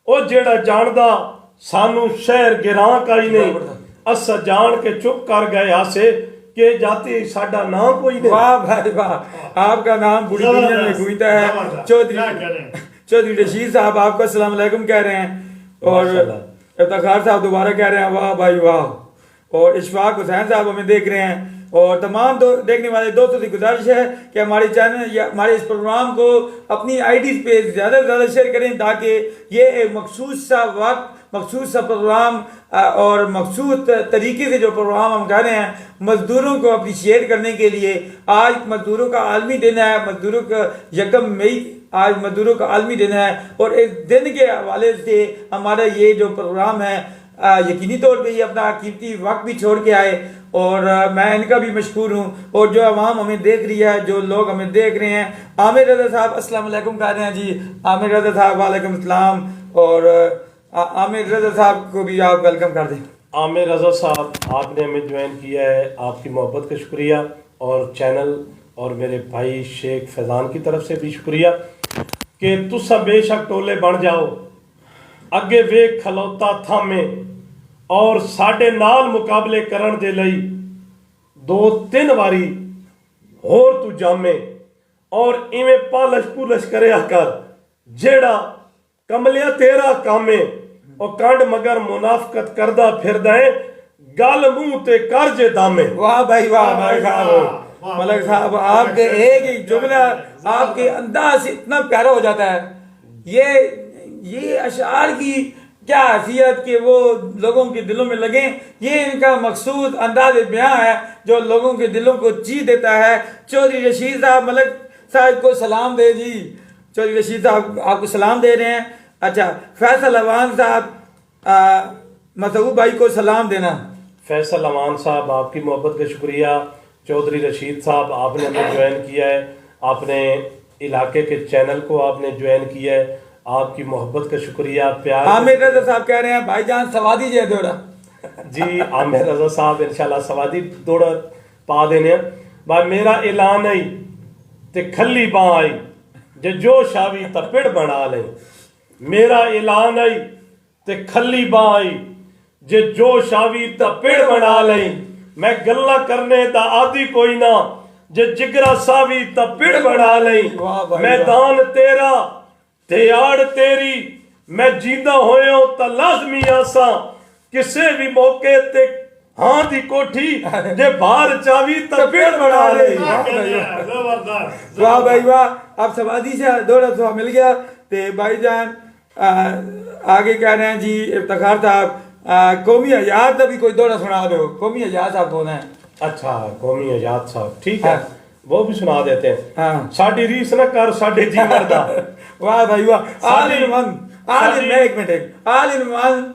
ओ जेड़ा जानदा सानू शहर गिरां काई नहीं। अस जान के चुप कर गए हासे के जाति साडा नाम कोई नहीं। वाह भाई वाह, आपका नाम पूरी दुनिया में गूंजता है। चौधरी रशीद साहब आपको अस्सलाम वालेकुम कह रहे हैं, और इफ्तार साहब दोबारा कह रहे हैं वाह भाई वाह। और इशफाक हुसैन साहब हमें देख रहे हैं। और तमाम देखने वाले दोस्तों से गुजारिश है कि हमारे चैनल या हमारे इस प्रोग्राम को अपनी आईडीज़ पे ज़्यादा से ज़्यादा शेयर करें, ताकि ये एक मखसूस सा वक्त, मखसूस सा प्रोग्राम और मखसूस तरीके से जो प्रोग्राम हम कर रहे हैं मज़दूरों को अप्रिशिएट करने के लिए। आज मज़दूरों का आलमी दिन है, मज़दूरों का 1 मई आज मज़दूरों का आलमी दिन है, और इस दिन के हवाले से हमारा ये जो प्रोग्राम है यकीनी तौर पे ये अपना कीमती वक्त भी छोड़ के आए और मैं इनका भी मशहूर हूँ। और जो आवाम हमें देख रही है, जो लोग हमें देख रहे हैं, आमिर रज़ा साहब अस्सलाम वालेकुम कह रहे हैं जी। आमिर रज़ा साहब वालेकुम सलाम। और आमिर रज़ा साहब को भी आप वेलकम कर दें। आमिर रज़ा साहब, आपने हमें ज्वाइन किया है, आपकी मोहब्बत का शुक्रिया, और चैनल और मेरे भाई शेख फैज़ान की तरफ से भी शुक्रिया कि तुसा बेशक टोले बन जाओ, अगे वेख खलोता थामे और साडे नाल मुकाबले करन दे लई 2-3 वारी होर तू जामे, और इवें पालश पुलश करया कर जेड़ा कमलिया तेरा कामे, और कंड मगर मुनाफकत करदा फिरदा है, गल मुंह ते कर जे दामे। वाह भाई वाह मलक साहब, मलक साहब आपके एक एक जुमला, आपके अंदाज से इतना प्यारा हो जाता है। ये अशार की क्या हैसियत कि वो लोगों के दिलों में लगे, ये इनका मकसूद अंदाज बयां है जो लोगों के दिलों को जी देता है। चौधरी रशीद साहब मलक साहब को सलाम दे जी। चौधरी रशीद साहब आपको सलाम दे रहे हैं। अच्छा, फैसल अवान साहब मसूद भाई को सलाम देना। फैसल अवान साहब, आपकी मोहब्बत का शुक्रिया। चौधरी रशीद साहब, आपने हमें ज्वाइन किया है, आपने इलाके के चैनल को आपने ज्वाइन किया है, आपकी मोहब्बत का शुक्रिया, प्यार। आमिर रज़ा साहब कह रहे हैं भाईजान सवादी जे दौड़ा। जी, आमिर रज़ा साहब इंशाल्लाह सवादी दौड़ा पा देने। भाई मेरा ऐलान आई ते खली बां आई, जे जोश आवी तां पिड़ बना ले। मेरा ऐलान आई ते खली बां आई, जे जोश आवी तां पिड़ बना ले। मैं गल्ला करने दा आदि कोई ना, जे जिगरा सावी तां पिड़ बना ले। मैदान तेरा ते आड़ तेरी, मैं जींदा होया तां लाजमी आसा, किसे भी मौके ते हां दी कोठी, जे बाहर चावी तां पिड़ बना ले। वाह भाई वाह, आप सवादी से दौड़ा तो मिल गया। ते भाईजान आगे कह रहे हैं जी इफ्तिखार साहब, कौमी आजाद का भी कोई दौड़ा सुना दो। कौमी आजाद साहब कौन है? अच्छा, कौमी आजाद साहब, ठीक है, वो भी सुना देते हैं। हाँ। साडी रीस न कर साडे जीवन दा। वाह भाई वाह। आल इन वन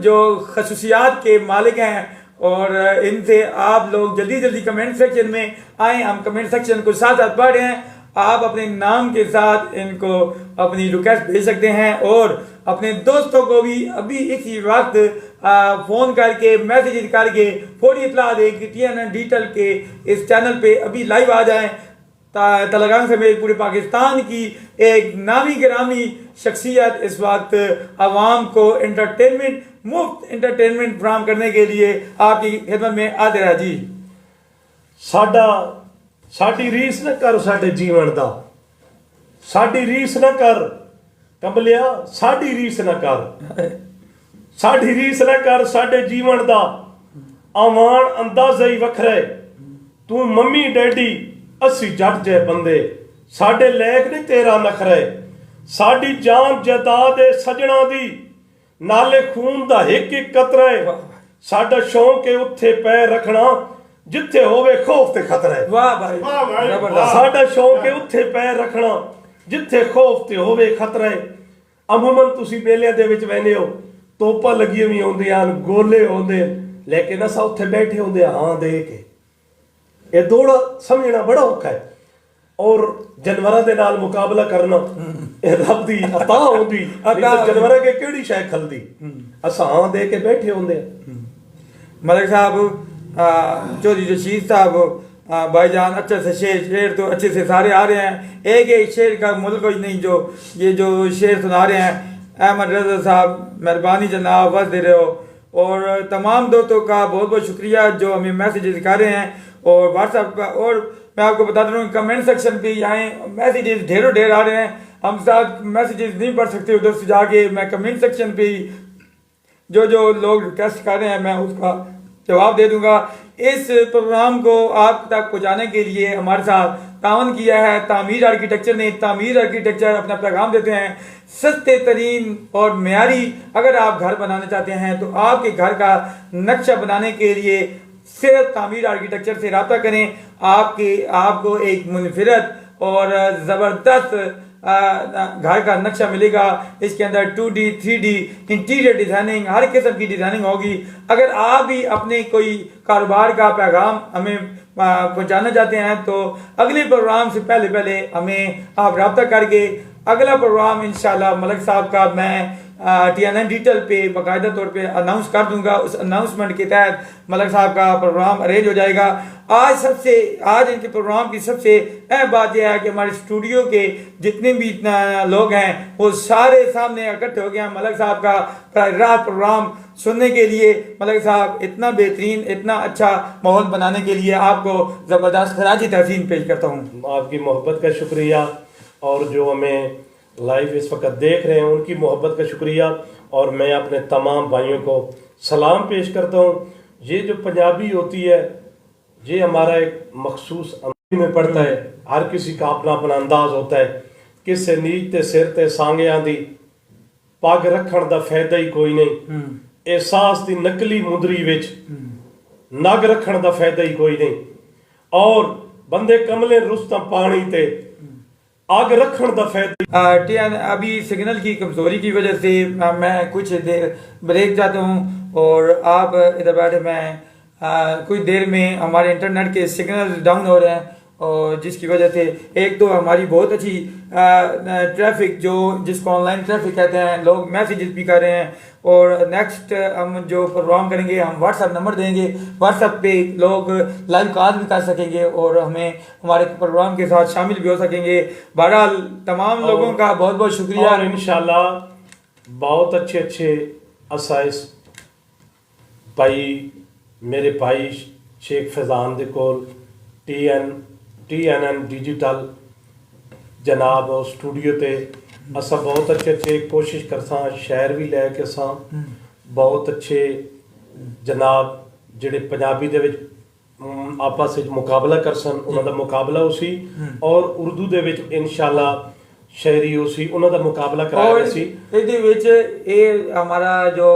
जो खसूसियात के मालिक हैं, और इनसे आप लोग जल्दी जल्दी कमेंट सेक्शन में आए। हम कमेंट सेक्शन को साथ साथ पढ़ रहे हैं। आप अपने नाम के साथ इनको अपनी रिक्वेस्ट भेज सकते हैं, और अपने दोस्तों को भी अभी इसी वक्त फ़ोन करके मैसेज करके फौरी इतला दें कि TNN डिजिटल के इस चैनल पे अभी लाइव आ जाएं। तलगांग समेत पूरे पाकिस्तान की एक नामी गिरामी शख्सियत इस वक्त आवाम को मुफ्त एंटरटेनमेंट फराहम करने के लिए आपकी खिदमत में हाजिर है जी। साडी रीस न कर साडे जीवन दा, साडी रीस न कर कमलिया, साडी रीस न कर, साडी रीस न कर साडे जीवन दा, आवान अंदाज़ा ही वखरा, तू मम्मी डैडी असी जट जे बंदे, साडे लैक नहीं तेरा नखरा, साडी जान जायदाद है सजना दी, नाले खून दा हिक हिक कतरा है, साडा शौक है उत्थे पैर रखना जिथे होवे खौफ ते खतरा है। वाह भाई, साडा शौक है उत्थे पैर रखना जिथे खौफ ते होवे खतरा है। अमूमन तुसी मेलियां दे विच वहने हो, तोपां लगी हुई होंदियां, गोले होंदे, लेकिन असा उत्थे बैठे होंदे हां दे के। ये दौड़ समझना बड़ा औखा है, और जानवरां दे नाल मुकाबला करना ये रब दी अता होंदी। जानवरां के केड़ी शै खलदी, असा हां दे के बैठे होंदे। मलिक साहब, चौधरी रशीद साहब, भाईजान अच्छे से शेर तो अच्छे से सारे आ रहे हैं। एक एक शेर का मुल्क ही नहीं जो ये जो शेर सुना रहे हैं। अहमद रज़ा साहब, मेहरबानी जनाब, वक्त दे रहे हो। और तमाम दोस्तों का बहुत बहुत शुक्रिया जो हमें मैसेजेस दिखा रहे हैं, और व्हाट्सएप का। और मैं आपको बता रहा हूँ कमेंट सेक्शन पे आए, मैसेजेस ढेरों ढेर आ रहे हैं। हम साथ मैसेजेस नहीं पढ़ सकते उधर से जाके, मैं कमेंट सेक्शन पे जो जो लोग रिक्वेस्ट कर रहे हैं मैं उसका जवाब दे दूंगा। इस प्रोग्राम को आप तक पहुँचाने के लिए हमारे साथ तावन किया है तामीर आर्किटेक्चर ने। तामीर आर्किटेक्चर अपना पैगाम देते हैं सस्ते तरीन और मेयारी। अगर आप घर बनाना चाहते हैं तो आपके घर का नक्शा बनाने के लिए सिर्फ तामीर आर्किटेक्चर से रब्ता करें। आपको एक मुनफरद और ज़बरदस्त घर का नक्शा मिलेगा। इसके अंदर 2D 3D इंटीरियर डिज़ाइनिंग, हर किस्म की डिज़ाइनिंग होगी। अगर आप भी अपने कोई कारोबार का पैगाम हमें पहुंचाना चाहते हैं तो अगले प्रोग्राम से पहले पहले हमें आप रब्ता करके अगला प्रोग्राम इंशाल्लाह मलिक साहब का मैं TNN डिजिटल पे बाकायदा तौर पे अनाउंस कर दूंगा। उस अनाउंसमेंट के तहत मलिक साहब का प्रोग्राम अरेंज हो जाएगा। आज इनके प्रोग्राम की सबसे अहम बात यह है कि हमारे स्टूडियो के जितने भी लोग हैं वो सारे सामने इकट्ठे हो गए हैं मलिक साहब का रात प्रोग्राम सुनने के लिए। मलिक साहब इतना बेहतरीन, इतना अच्छा माहौल बनाने के लिए आपको ज़बरदस्त खराजी तहसीन पेश करता हूँ। आपकी मोहब्बत का शुक्रिया, और जो हमें लाइव इस वक्त देख रहे हैं उनकी मोहब्बत का शुक्रिया, और मैं अपने तमाम भाइयों को सलाम पेश करता हूँ। ये जो पंजाबी होती है ये हमारा एक मखसूस अंदाज में पड़ता है। हर किसी का अपना अपना अंदाज होता है। किसे नीच ते सिर ते सांगे आंदी, पग रखण दा फायदा ही कोई नहीं। एहसास दी नकली मुंदरी विच नग रखण दा फायदा ही कोई नहीं। और बंदे कमले रुस्तम पानी ते आग रखण दा फायदा। अभी सिग्नल की कमजोरी की वजह से मैं कुछ देर ब्रेक जाता हूँ और आप इधर बैठे। मैं कुछ देर में हमारे इंटरनेट के सिग्नल डाउन हो रहे हैं, और जिसकी वजह से एक तो हमारी बहुत अच्छी ट्रैफिक जिसको ऑनलाइन ट्रैफिक कहते हैं, लोग मैसेजेस भी कर रहे हैं। और नेक्स्ट हम जो प्रोग्राम करेंगे हम व्हाट्सएप नंबर देंगे, व्हाट्सएप पे लोग लाइव कॉल भी कर सकेंगे और हमें हमारे प्रोग्राम के साथ शामिल भी हो सकेंगे। बहरहाल तमाम लोगों का बहुत बहुत शुक्रिया। और इंशाल्लाह बहुत अच्छे अच्छे असाइस भाई मेरे भाई शेख फैजान दे कोल TNN डिजिटल जनाब स्टूडियो ते असा बहुत अच्छे अच्छे कोशिश करसा शहर भी लैके असा बहुत अच्छे जनाब ਜਿਹੜੇ ਪੰਜਾਬੀ ਦੇ ਵਿੱਚ ਆਪਸ ਵਿੱਚ ਮੁਕਾਬਲਾ ਕਰਸਨ ਉਹਨਾਂ ਦਾ ਮੁਕਾਬਲਾ ਉਸੀ ਔਰ ਉਰਦੂ ਦੇ ਵਿੱਚ ਇਨਸ਼ਾਅੱਲਾ ਸ਼ਾਇਰੀ ਉਸੀ ਉਹਨਾਂ ਦਾ ਮੁਕਾਬਲਾ ਕਰਾਇਆ ਸੀ। ਇਹਦੇ ਵਿੱਚ ਇਹ हमारा जो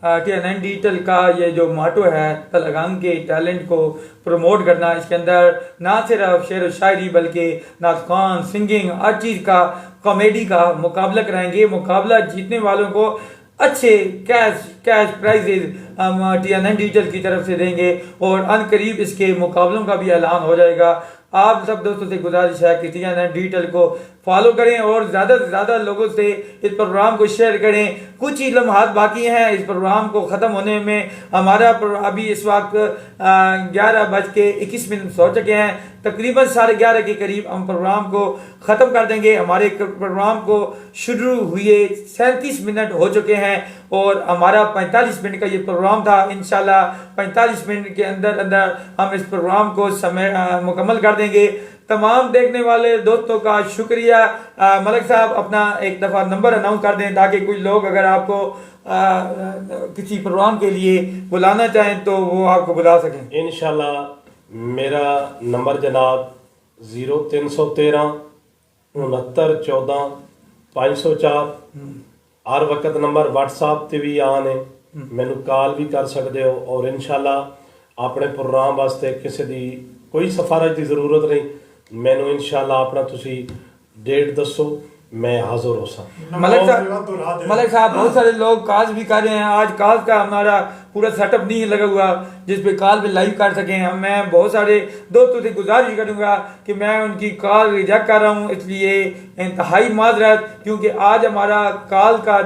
TNN डिजिटल का ये जो मोटो है तलगांग के टैलेंट को प्रमोट करना, इसके अंदर ना सिर्फ शेर व शायरी बल्कि नात ख़्वान, सिंगिंग, हर चीज़ का, कॉमेडी का मुकाबला कराएंगे। मुकाबला जीतने वालों को अच्छे कैश प्राइजेज हम TNN डिजिटल की तरफ से देंगे और अनकरीब इसके मुकाबलों का भी ऐलान हो जाएगा। आप सब दोस्तों से गुजारिश है कि TNN डिजिटल को फॉलो करें और ज़्यादा से ज़्यादा लोगों से इस प्रोग्राम को शेयर करें। कुछ ही लम्हात बाकी हैं इस प्रोग्राम को ख़त्म होने में। हमारा अभी इस वक्त 11:21 हो चुके हैं। तकरीबन 11:30 के करीब हम प्रोग्राम को ख़त्म कर देंगे। हमारे प्रोग्राम को शुरू हुए 37 मिनट हो चुके हैं और हमारा 45 मिनट का ये प्रोग्राम था। इंशाल्लाह 45 मिनट के अंदर अंदर हम इस प्रोग्राम को मुकम्मल कर देंगे। तमाम देखने वाले दोस्तों का शुक्रिया। मलिक साहब अपना एक दफ़ा नंबर अनाउंस कर दें ताकि कुछ लोग अगर आपको किसी प्रोग्राम के लिए बुलाना चाहें तो वो आपको बुला सकें। इंशाल्लाह मेरा नंबर जनाब 0313 69 14 504 हर वक्त नंबर व्हाट्सएप ते भी आन है, मैनू कॉल भी कर सकते हो। और इंशाल्लाह अपने प्रोग्राम वास्ते किसी दी कोई सिफारिश की जरूरत नहीं, मैनू इंशाल्लाह अपना तुसी डेट दसो, मैं हाजिर हो सकता। मलिक साहब बहुत सारे लोग कॉल भी कर रहे हैं। आज कॉल का हमारा पूरा सेटअप नहीं लगा हुआ जिस पे कॉल पे लाइव कर सकें। मैं बहुत सारे दोस्तों से गुजारिश करूंगा कि मैं उनकी कॉल रिजेक्ट कर रहा हूं, इसलिए इंतहाई माजरत, क्योंकि आज हमारा कॉल का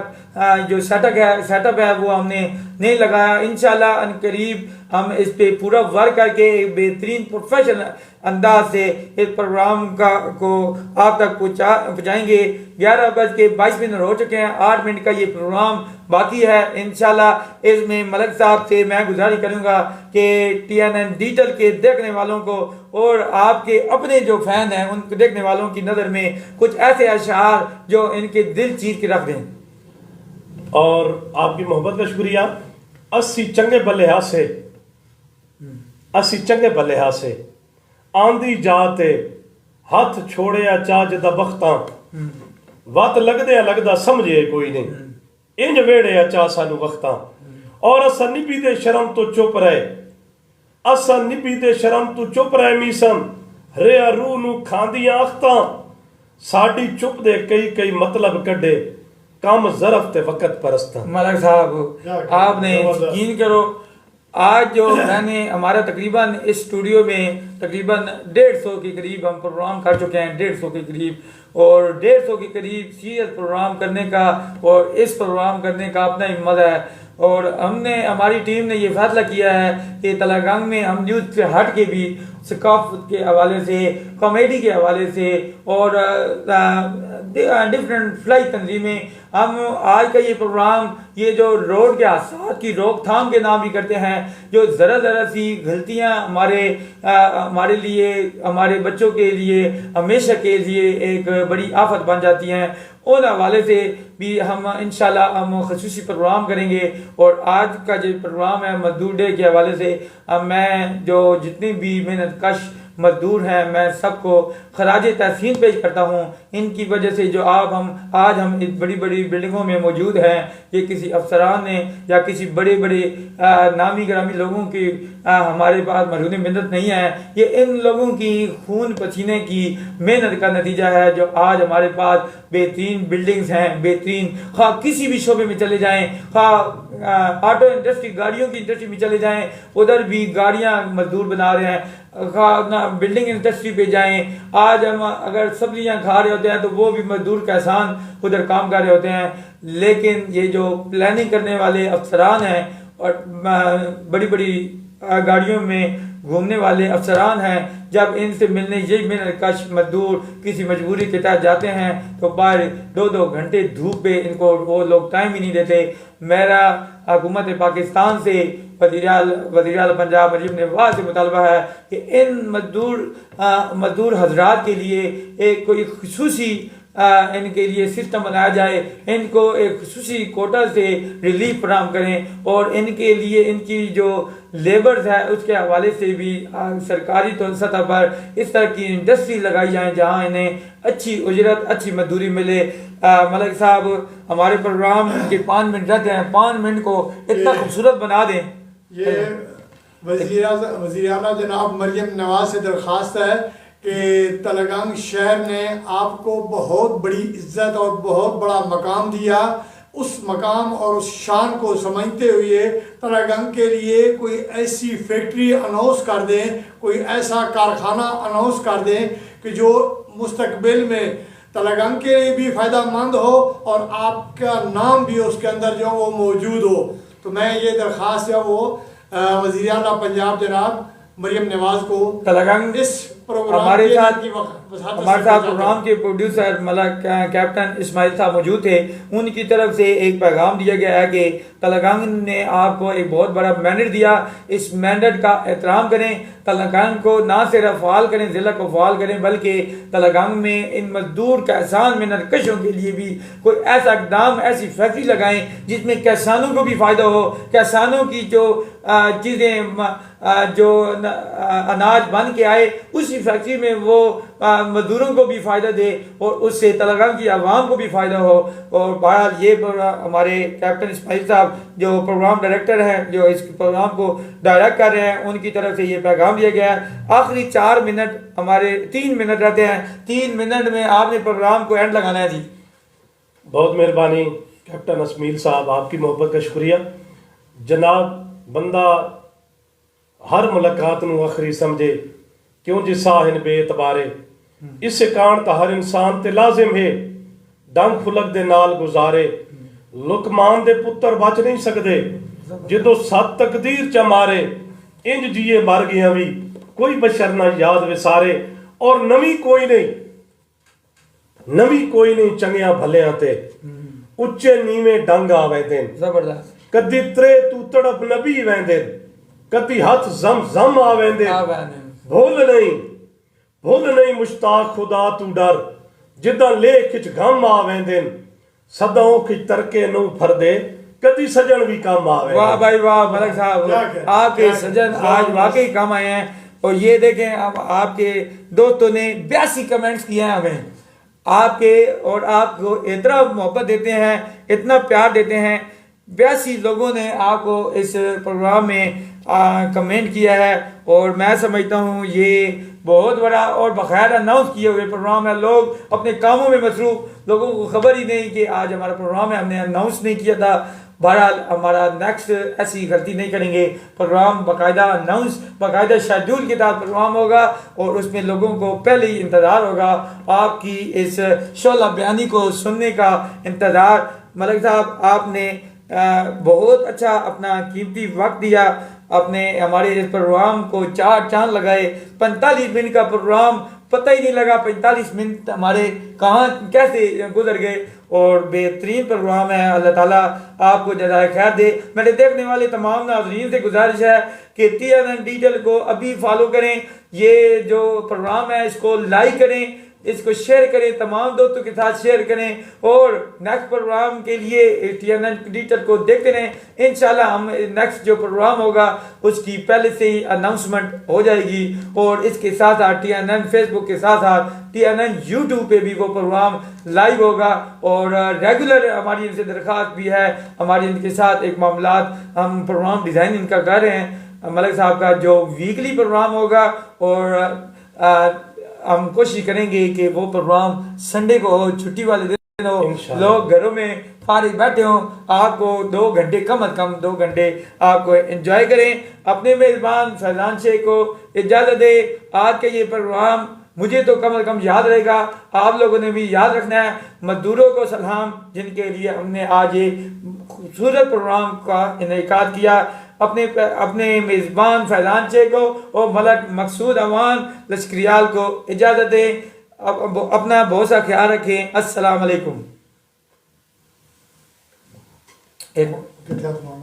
जो सेटअप है वो हमने नहीं लगाया। इंशाल्लाह अनकरीब हम इस पे पूरा वर्क करके एक बेहतरीन प्रोफेशनल अंदाज से इस प्रोग्राम को आप तक पहुँचाएंगे। 11:22 हो चुके हैं, 8 मिनट का ये प्रोग्राम बाकी है। इंशाल्लाह इसमें मलिक साहब से मैं गुजारिश करूंगा कि TNN डिजिटल के देखने वालों को और आपके अपने जो फैन हैं उन देखने वालों की नज़र में कुछ ऐसे अशार जो इनके दिल चीर के रख दें। और आपकी मोहब्बत का शुक्रिया। अस्सी चंगे बल्ले हासे आंदी जाते हथ छोड़िया चाज दा बख्तां वत लगदा समझे कोई नहीं इंज वेड़िया चा सानू वख्तां। और असा निभी दे शर्म तो चुप रहे मीसम रेआ रूह नू खांदियां अख्तां साड़ी चुप दे कई कई मतलब कड्डे कम ज़रफ़ ते वक़्त परस्ता। मलक साहब आपने यकीन करो, आज जो मैंने हमारा तकरीबन इस स्टूडियो में तकरीबन 150 के करीब हम प्रोग्राम कर चुके हैं, 150 के करीब, और 150 के करीब सीरियस प्रोग्राम करने का और इस प्रोग्राम करने का अपना हिम्मत है। और हमारी टीम ने ये फैसला किया है कि तलागंग में हम न्यूज़ से हट के भी सकाफत के हवाले से, कॉमेडी के हवाले से और डिफरेंट फ्लाई तंजीमें, हम आज का ये प्रोग्राम ये जो रोड के हादसा की रोकथाम के नाम भी करते हैं, जो ज़रा सी गलतियां हमारे लिए, हमारे बच्चों के लिए हमेशा के लिए एक बड़ी आफत बन जाती हैं, उन हवाले से भी हम इंशाल्लाह हम खसूसी प्रोग्राम करेंगे। और आज का जो प्रोग्राम है मजदूर डे के हवाले से, मैं जो जितनी भी मेहनत कश मजदूर हैं मैं सबको खराज तहसीन पेश करता हूँ। इनकी वजह से जो आज हम इस बड़ी बड़ी बिल्डिंगों में मौजूद हैं, ये किसी अफसरान ने या किसी बड़े बड़े नामी ग्रामी लोगों की हमारे पास मरहून मेहनत नहीं है, ये इन लोगों की खून पसीने की मेहनत का नतीजा है जो आज हमारे पास बेहतरीन बिल्डिंग्स हैं, बेहतरीन, खा किसी भी शोबे में चले जाएं, खा ऑटो इंडस्ट्री, गाड़ियों की इंडस्ट्री में चले जाएं, उधर भी गाड़ियां मजदूर बना रहे हैं, बिल्डिंग इंडस्ट्री पे जाएं, आज हम अगर सब्जियां खा रहे होते हैं तो वो भी मजदूर का एहसान उधर काम कर रहे होते हैं। लेकिन ये जो प्लानिंग करने वाले अफसरान हैं और बड़ी बड़ी गाड़ियों में घूमने वाले अफसरान हैं, जब इनसे मिलने ये मेहनतकश मजदूर किसी मजबूरी के तहत जाते हैं तो बाहर 2-2 घंटे धूप पे इनको वो लोग टाइम ही नहीं देते। मेरा हुकूमत पाकिस्तान से वज़ीर-ए-आला पंजाब मरीम नवाज से मुतालबा है कि इन मजदूर हजरात के लिए एक कोई खुसूसी इनके लिए सिस्टम बनाया जाए, इनको एक खुसूसी कोटा से रिलीफ फराहम करें और इनके लिए इनकी जो लेबर्स है उसके हवाले से भी सरकारी सतह पर इस तरह की इंडस्ट्री लगाई जाए जहां इन्हें अच्छी उजरत, अच्छी मजदूरी मिले। मलिक साहब हमारे प्रोग्राम के 5 मिनट रहते हैं, 5 मिनट को इतना खूबसूरत बना दें। ये वज़ीर आला जनाब मरियम नवाज से दरख्वास्त है कि तलगंग शहर ने आपको बहुत बड़ी इज्जत और बहुत बड़ा मकाम दिया, उस मकाम और उस शान को समझते हुए तलगंग के लिए कोई ऐसी फैक्ट्री अनाउंस कर दें, कोई ऐसा कारखाना अनाउंस कर दें कि जो मुस्तकबिल में तलगंग के लिए भी फ़ायदेमंद हो और आपका नाम भी उसके अंदर जो वो मौजूद हो। तो मैं ये दरख्वास्त है वो वज़ीर आला पंजाब जनाब मरियम नवाज को तलगंग इस प्रोग्राम हमारे साथ के प्रोग्राम के प्रोड्यूसर मतलब कैप्टन इस्माइल साहब मौजूद थे, उनकी तरफ से एक पैगाम दिया गया है कि तलगंग ने आपको एक बहुत बड़ा मैंडेट दिया, इस मैंडेट का एहतराम करें, तलगंग को ना सिर्फ फ़ाल करें, ज़िला को फ़ाल करें, बल्कि तलगंग में इन मजदूर किसान मेहनतकशों के लिए भी कोई ऐसा इकदाम, ऐसी फैक्ट्री लगाएं जिसमें किसानों को भी फ़ायदा हो, किसानों की जो चीज़ें जो अनाज बन के आए उसी फैक्ट्री में वो मजदूरों को भी फ़ायदा दे और उससे तलगंग की आवाम को भी फ़ायदा हो। और बहरहाल ये हमारे कैप्टन इस्माइल साहब जो प्रोग्राम डायरेक्टर हैं, जो इस प्रोग्राम को डायरेक्ट कर रहे हैं, उनकी तरफ से ये पैगाम दिया गया है। आखिरी 4 मिनट, हमारे 3 मिनट रहते हैं, 3 मिनट में आपने प्रोग्राम को एंड लगाना है जी। बहुत मेहरबानी कैप्टन इस्माइल साहब, आपकी मोहब्बत का शुक्रिया जनाब। बंदा हर मुलाकात नूं आखिरी समझे क्यों जी साहिन बेतबारे, इस कारण तो हर इंसान ते लाजिम है दम खुलक दे नाल गुजारे, लुकमान दे पुत्र बच नहीं सकते जो 7 तकदीर च मारे, इंज जिए मर गया भी कोई बशर ना याद विसारे, और नवी कोई नहीं चंगिया भलिया ते उच्चे नीवे डंग आवेंदे, जबरदस्त कदी त्रे तू तड़प नबी वेंदे, कदी हथ जम आवेंदे, भूल नहीं मुश्ताक खुदा तू डर, जिदा लेख च गम आवेंदे, सदाओं की तरके नू फरदे, कदी सजन भी काम आवे। वाह भाई वाह मलिक साहब, आपके सजन आज वाकई काम आए हैं। और ये देखें अब आपके दोस्तों ने 82 कमेंट्स किए हैं हमें आपके, और आपको इतना मोहब्बत देते हैं, इतना प्यार देते हैं। 82 लोगों ने आपको इस प्रोग्राम में कमेंट किया है और मैं समझता हूँ ये बहुत बड़ा और बाकायदा अनाउंस किए हुए प्रोग्राम है। लोग अपने कामों में मसरूफ, लोगों को खबर ही नहीं कि आज हमारा प्रोग्राम है, हमने अनाउंस नहीं किया था। बहरहाल हमारा नेक्स्ट ऐसी गलती नहीं करेंगे, प्रोग्राम बाकायदा अनाउंस, बाकायदा शेड्यूल के तहत प्रोग्राम होगा और उसमें लोगों को पहले ही इंतज़ार होगा आपकी इस शोला बयानी को सुनने का इंतज़ार। मलिक साहब, आपने बहुत अच्छा अपना कीमती वक्त दिया, आपने हमारे इस प्रोग्राम को 4 चांद लगाए। 45 मिनट का प्रोग्राम, पता ही नहीं लगा 45 मिनट हमारे कहाँ कैसे गुजर गए और बेहतरीन प्रोग्राम है। अल्लाह ताला आपको जज़ाए खैर दे। मेरे देखने वाले तमाम नाज़रीन से गुजारिश है कि TNN डिजिटल को अभी फॉलो करें, ये जो प्रोग्राम है इसको लाइक करें, इसको शेयर करें, तमाम दोस्तों के साथ शेयर करें और नेक्स्ट प्रोग्राम के लिए TNN डिजिटल को देखते रहें। इंशाल्लाह हम नेक्स्ट जो प्रोग्राम होगा उसकी पहले से ही अनाउंसमेंट हो जाएगी और इसके साथ साथ TNN फेसबुक के साथ साथ TNN यूट्यूब पे भी वो प्रोग्राम लाइव होगा और रेगुलर हमारी इनसे दरख्वास्त भी है, हमारी इनके साथ एक मामलात हम प्रोग्राम डिज़ाइन इनका कर रहे हैं। मलिक साहब का जो वीकली प्रोग्राम होगा और हम कोशिश करेंगे कि वो प्रोग्राम संडे को हो, छुट्टी वाले दिन हो, लोग घरों में फारिग बैठे हों, आपको 2 घंटे कम अज कम 2 घंटे आपको एंजॉय करें। अपने मेज़बान फैजान शेख को इजाज़त दे। आज का ये प्रोग्राम मुझे तो कम अज कम याद रहेगा, आप लोगों ने भी याद रखना है। मजदूरों को सलाम, जिनके लिए हमने आज ये खूबसूरत प्रोग्राम का इनेकाद किया। अपने मेज़बान फैजान शेख को और मलक मकसूद अमान लश्करियाल को इजाज़त दें। अपना बहुत सा ख्याल रखें। अस्सलाम वालेकुम।